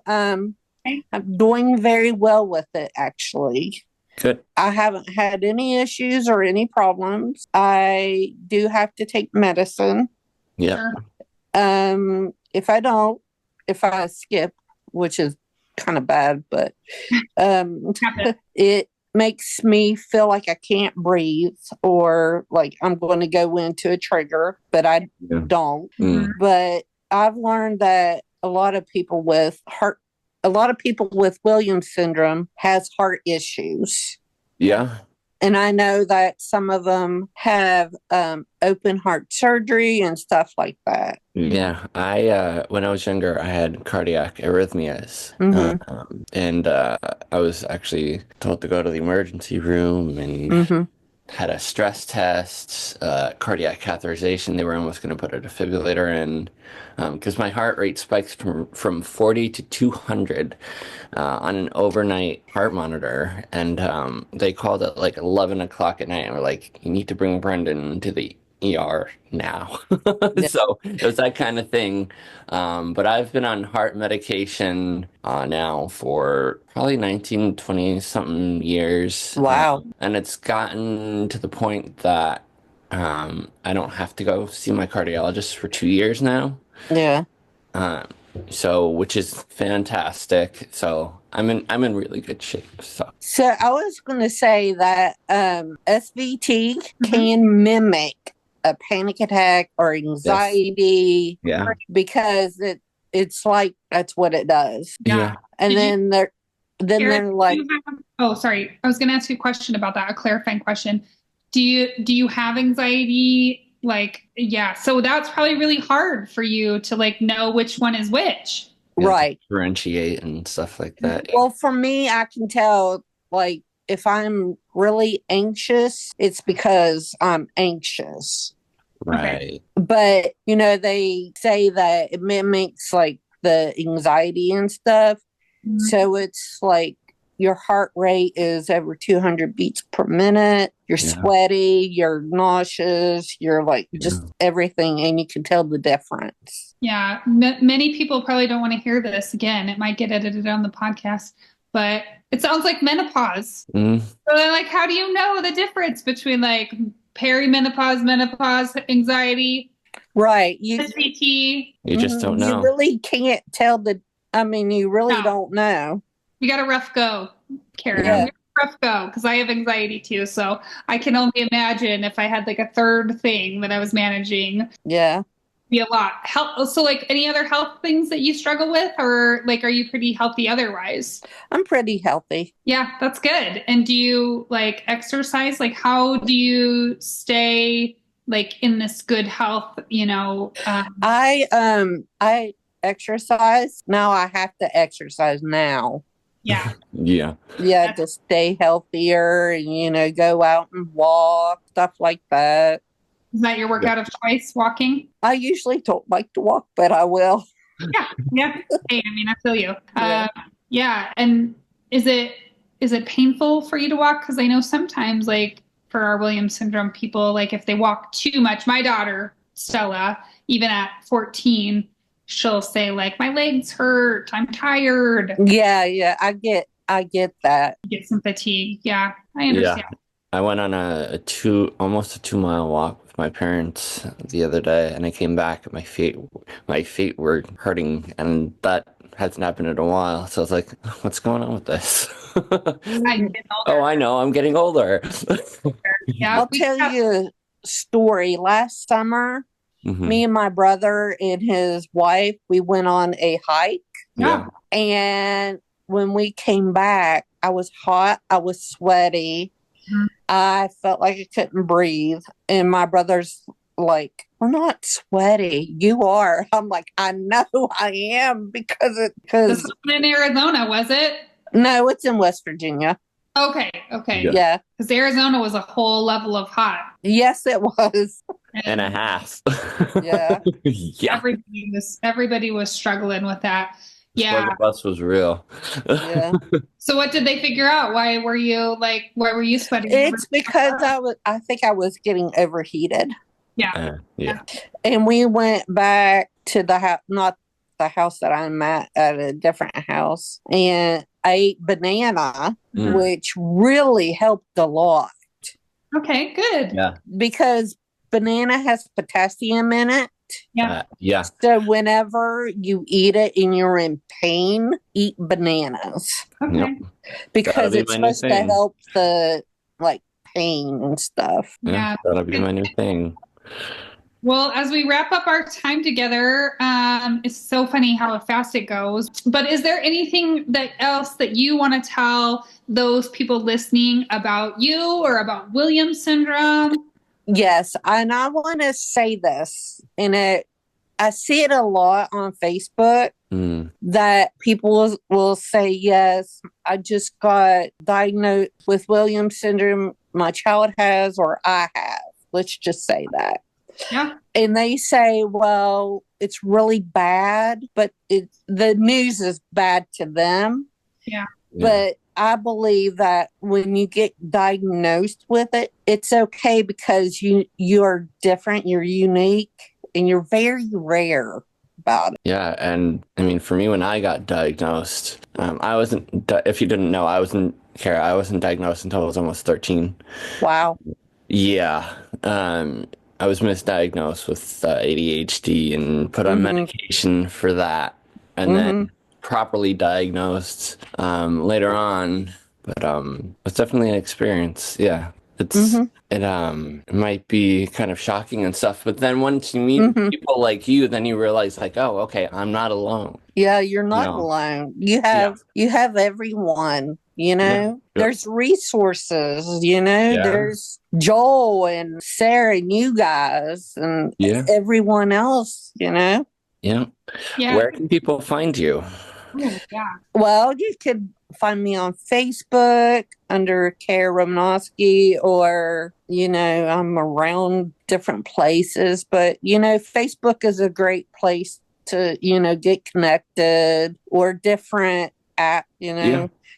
I'm doing very well with it, actually. Good. I haven't had any issues or any problems. I do have to take medicine. Yeah. Sure. If I skip, which is kind of bad, but Happen. it makes me feel like I can't breathe or like I'm going to go into a trigger, but I Yeah. don't. Mm. But I've learned that a lot of people with Williams syndrome has heart issues. Yeah. And I know that some of them have open heart surgery and stuff like that. Yeah. I when I was younger, I had cardiac arrhythmias. And I was actually told to go to the emergency room and Mm-hmm. had a stress test, cardiac catheterization. They were almost going to put a defibrillator in because my heart rate spikes from 40 to 200 on an overnight heart monitor. And they called at like 11 o'clock at night and were like, you need to bring Brendan to the ER now. So it was that kind of thing. But I've been on heart medication now for probably 19, 20 something years. Wow. And it's gotten to the point that I don't have to go see my cardiologist for 2 years now. Yeah. So which is fantastic. So I'm in really good shape. So I was going to say that SVT can mimic a panic attack or anxiety yeah. because it's like that's what it does. Yeah. And then they're like, oh, sorry. I was going to ask you a question about that, a clarifying question. Do you have anxiety? Like, yeah. So that's probably really hard for you to like know which one is which. right. Differentiate and stuff like that. Well, for me, I can tell like if I'm really anxious, it's because I'm anxious. Right. But, they say that it mimics like the anxiety and stuff. Mhm. So it's like your heart rate is over 200 beats per minute. You're sweaty, you're nauseous, you're like just everything. And you can tell the difference. Yeah. Many people probably don't want to hear this again. It might get edited on the podcast, but it sounds like menopause. Mm. So then, like, how do you know the difference between like perimenopause, menopause, anxiety, Right. SVT? You just don't know. You really can't tell you really No. don't know. You got a rough go, Cara. Yeah. Rough go, because I have anxiety too. So I can only imagine if I had like a third thing that I was managing. Yeah. Be a lot. So like any other health things that you struggle with, or like are you pretty healthy otherwise? I'm pretty healthy. Yeah, that's good. And do you like exercise? Like how do you stay like in this good health, I exercise. Now I have to exercise now. Yeah. Yeah. Yeah, to stay healthier and, go out and walk, stuff like that. Is that your workout of choice, walking? I usually don't like to walk, but I will. Yeah. Hey, I feel you. Yeah. Yeah. And is it painful for you to walk? Because I know sometimes like for our Williams syndrome people, like if they walk too much, my daughter, Stella, even at 14, she'll say like, my legs hurt, I'm tired. Yeah, I get that. Get some fatigue. Yeah, I understand. Yeah. I went on almost a 2 mile walk with my parents the other day, and I came back and my feet were hurting, and that hasn't happened in a while. So I was like, what's going on with this? Oh, I know, I'm getting older. Yeah, I'll tell you a story. Last summer, me and my brother and his wife, we went on a hike. Yeah. And when we came back, I was hot, I was sweaty. I felt like I couldn't breathe. And my brother's like, we're not sweaty. You are. I'm like, I know I am because This was in Arizona, was it? No, it's in West Virginia. Okay. Yeah. Because Arizona was a whole level of hot. Yes, it was. And a half. Yeah. Yeah. Everybody was struggling with that. Yeah. The bus was real. Yeah. So what did they figure out? Why were you sweating? It's because I think I was getting overheated. Yeah. Yeah. And we went back to the house, not the house that I'm at a different house, and I ate banana, which really helped a lot. Okay, good. Yeah. Because banana has potassium in it. Yeah. Yeah. So whenever you eat it and you're in pain, eat bananas. Okay. Yep. Because That'll be it's my new supposed to thing. help the like pain and stuff. Yeah. That'll be my new thing. Well, as we wrap up our time together, it's so funny how fast it goes. But is there anything else that you want to tell those people listening about you or about Williams syndrome? Yes, and I want to say this, and I see it a lot on Facebook that people will say, yes, I just got diagnosed with Williams syndrome. My child has, or I have. Let's just say that. Yeah. And they say, well, it's really bad, but the news is bad to them. Yeah. But I believe that when you get diagnosed with it, it's okay because you're different, you're unique, and you're very rare about it. Yeah, and I mean, for me, when I got diagnosed, I wasn't. If you didn't know, Cara, I wasn't diagnosed until I was almost 13. Wow. Yeah, I was misdiagnosed with ADHD and put on medication for that, and then properly diagnosed later on. But it's definitely an experience. Yeah, it might be kind of shocking and stuff, but then once you meet people like you, then you realize like, oh, okay, I'm not alone. Yeah, you're not No. alone. You have everyone, There's resources, there's Joel and Sarah and you guys and everyone else, Yeah. Yeah. Where can people find you? Ooh, yeah. Well, you could find me on Facebook under Cara Romanowski, or, I'm around different places, but, Facebook is a great place to, get connected, or different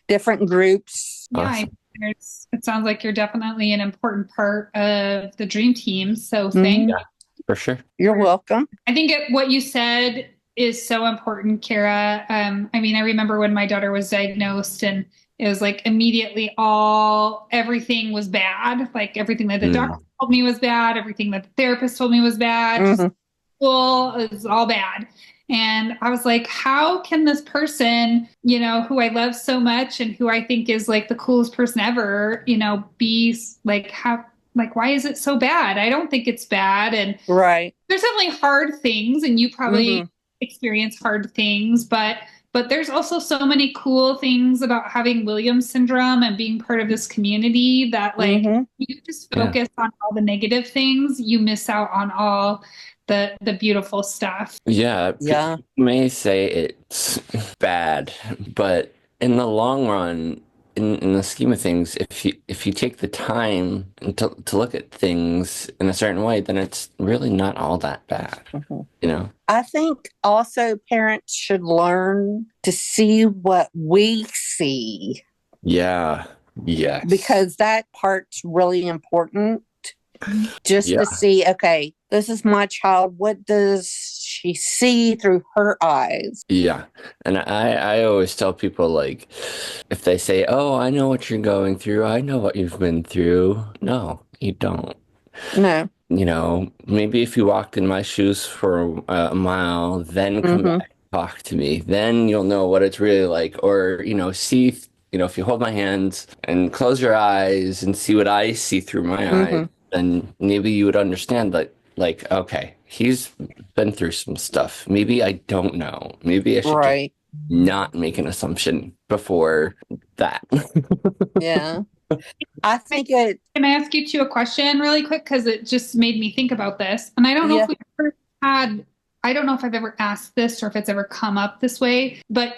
different groups. Awesome. It sounds like you're definitely an important part of the dream team. So thank you. Yeah, for sure. You're welcome. I think what you said is so important, Cara. I mean, I remember when my daughter was diagnosed and it was like immediately everything was bad. Like everything that the doctor told me was bad. Everything that the therapist told me was bad. Just school is all bad. And I was like, how can this person, who I love so much and who I think is like the coolest person ever, be like, why is it so bad? I don't think it's bad. And right. There's definitely hard things, and you probably experience hard things, but there's also so many cool things about having Williams syndrome and being part of this community that you just focus on all the negative things, you miss out on all the beautiful stuff. Yeah. People may say it's bad, but in the long run, in the scheme of things, if you take the time to look at things in a certain way, then it's really not all that bad. I think also parents should learn to see what we see. Yeah. Yes. Because that part's really important. Just to see, okay, this is my child. What does she see through her eyes? Yeah. And I always tell people, like, if they say, oh, I know what you're going through, I know what you've been through. No, you don't. No. Maybe if you walked in my shoes for a mile, then come back and talk to me, then you'll know what it's really like. Or, see, if you hold my hands and close your eyes and see what I see through my eyes, then maybe you would understand that, like, okay, he's been through some stuff. Maybe I don't know. Maybe I should just not make an assumption before that. Yeah. I think it. Can I ask you a question really quick? Because it just made me think about this. And I don't know if we ever I don't know if I've ever asked this or if it's ever come up this way, but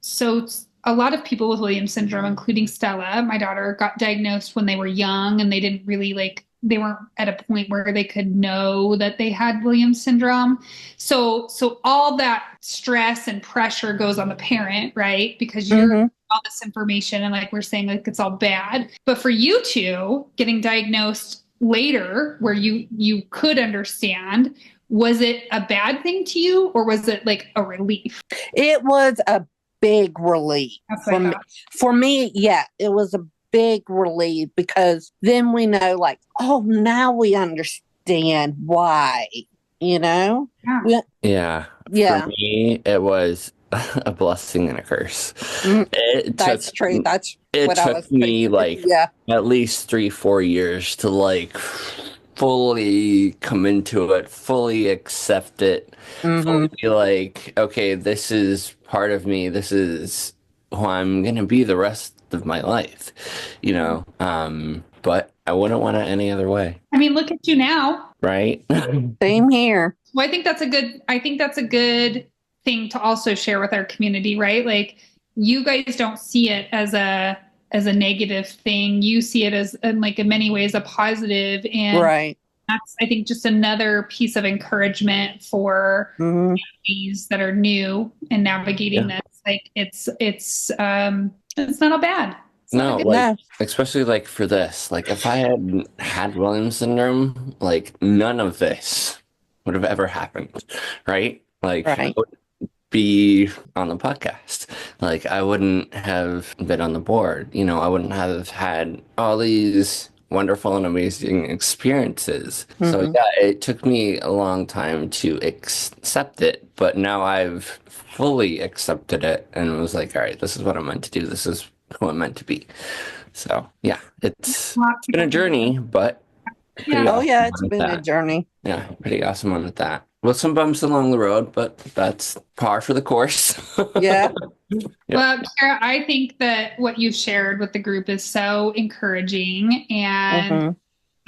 so a lot of people with Williams syndrome, including Stella, my daughter, got diagnosed when they were young and they didn't really they weren't at a point where they could know that they had Williams syndrome. So all that stress and pressure goes on the parent, right? Because you're all this information and we're saying it's all bad. But for you two getting diagnosed later where you could understand, was it a bad thing to you, or was it like a relief? It was a big relief That's what I thought. for me. Yeah, it was a big relief because then we know, like, oh, now we understand why, you know? Yeah. Yeah. Yeah. For me, it was a blessing and a curse. That's true. That's what I was Took me thinking. like Yeah. at least 3-4 years to like fully come into it, fully accept it, fully be like, okay, this is part of me. This is who I'm gonna be the rest of my life, you know. But I wouldn't want it any other way, I mean, look at you now. right? Same here. Well, I think that's a good thing to also share with our community, right? Like, you guys don't see it as a negative thing. You see it as, in many ways, a positive, and Right. that's, I think, just another piece of encouragement for families that are new and navigating this. Like, it's not all bad. No, like, especially like for this, like if I had Williams syndrome, like none of this would have ever happened, right? Like I Right. wouldn't be on the podcast. Like I wouldn't have been on the board. You know, I wouldn't have had all these wonderful and amazing experiences. So yeah, it took me a long time to accept it, but now I've fully accepted it and was like, all right, this is what I'm meant to do. This is who I'm meant to be. So yeah, it's been a journey, but Yeah. Oh yeah, it's been a journey. yeah, pretty awesome one with that. With some bumps along the road, but that's par for the course. Yeah. Well, Cara, I think that what you've shared with the group is so encouraging. And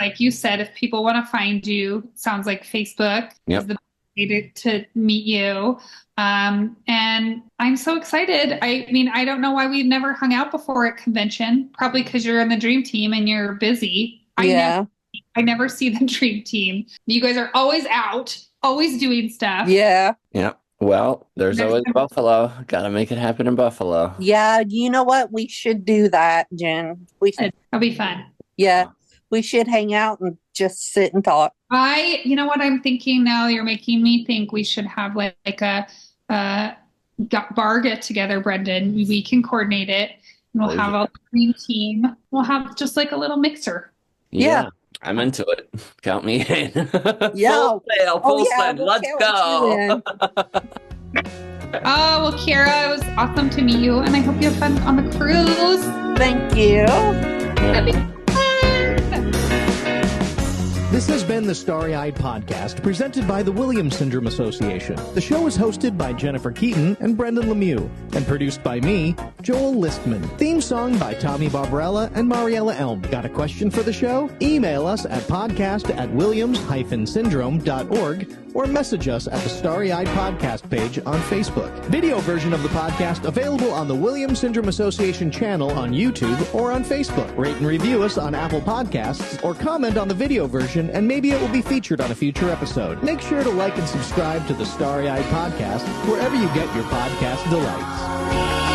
like you said, if people want to find you, sounds like Facebook is the way to meet you. And I'm so excited. I mean, I don't know why we've never hung out before at convention. Probably because you're in the dream team and you're busy. I never see the dream team. You guys are always out, always doing stuff. Yeah. Yeah. Well, there's always Buffalo. Got to make it happen in Buffalo. Yeah. You know what? We should do that, Jen. We should. That'll be fun. Yeah. We should hang out and just sit and talk. You know what I'm thinking now? You're making me think we should have like a bar get together, Brendan. We can coordinate it, and we'll have all the dream team. We'll have just like a little mixer. Yeah. I'm into it. Count me in. Yeah. Full send. Let's go. Oh, well, Cara, it was awesome to meet you, and I hope you have fun on the cruise. Thank you. That'd be fun. This has been the Starry-Eyed Podcast, presented by the Williams Syndrome Association. The show is hosted by Jennifer Keaton and Brendan Lemieux, and produced by me, Joel Listman. Theme song by Tommy Barbarella and Mariella Elm. Got a question for the show? Email us at podcast@williams-syndrome.org or message us at the Starry-Eyed Podcast page on Facebook. Video version of the podcast available on the Williams Syndrome Association channel on YouTube or on Facebook. Rate and review us on Apple Podcasts or comment on the video version, and maybe it will be featured on a future episode. Make sure to like and subscribe to the Starry-Eyed Podcast wherever you get your podcast delights.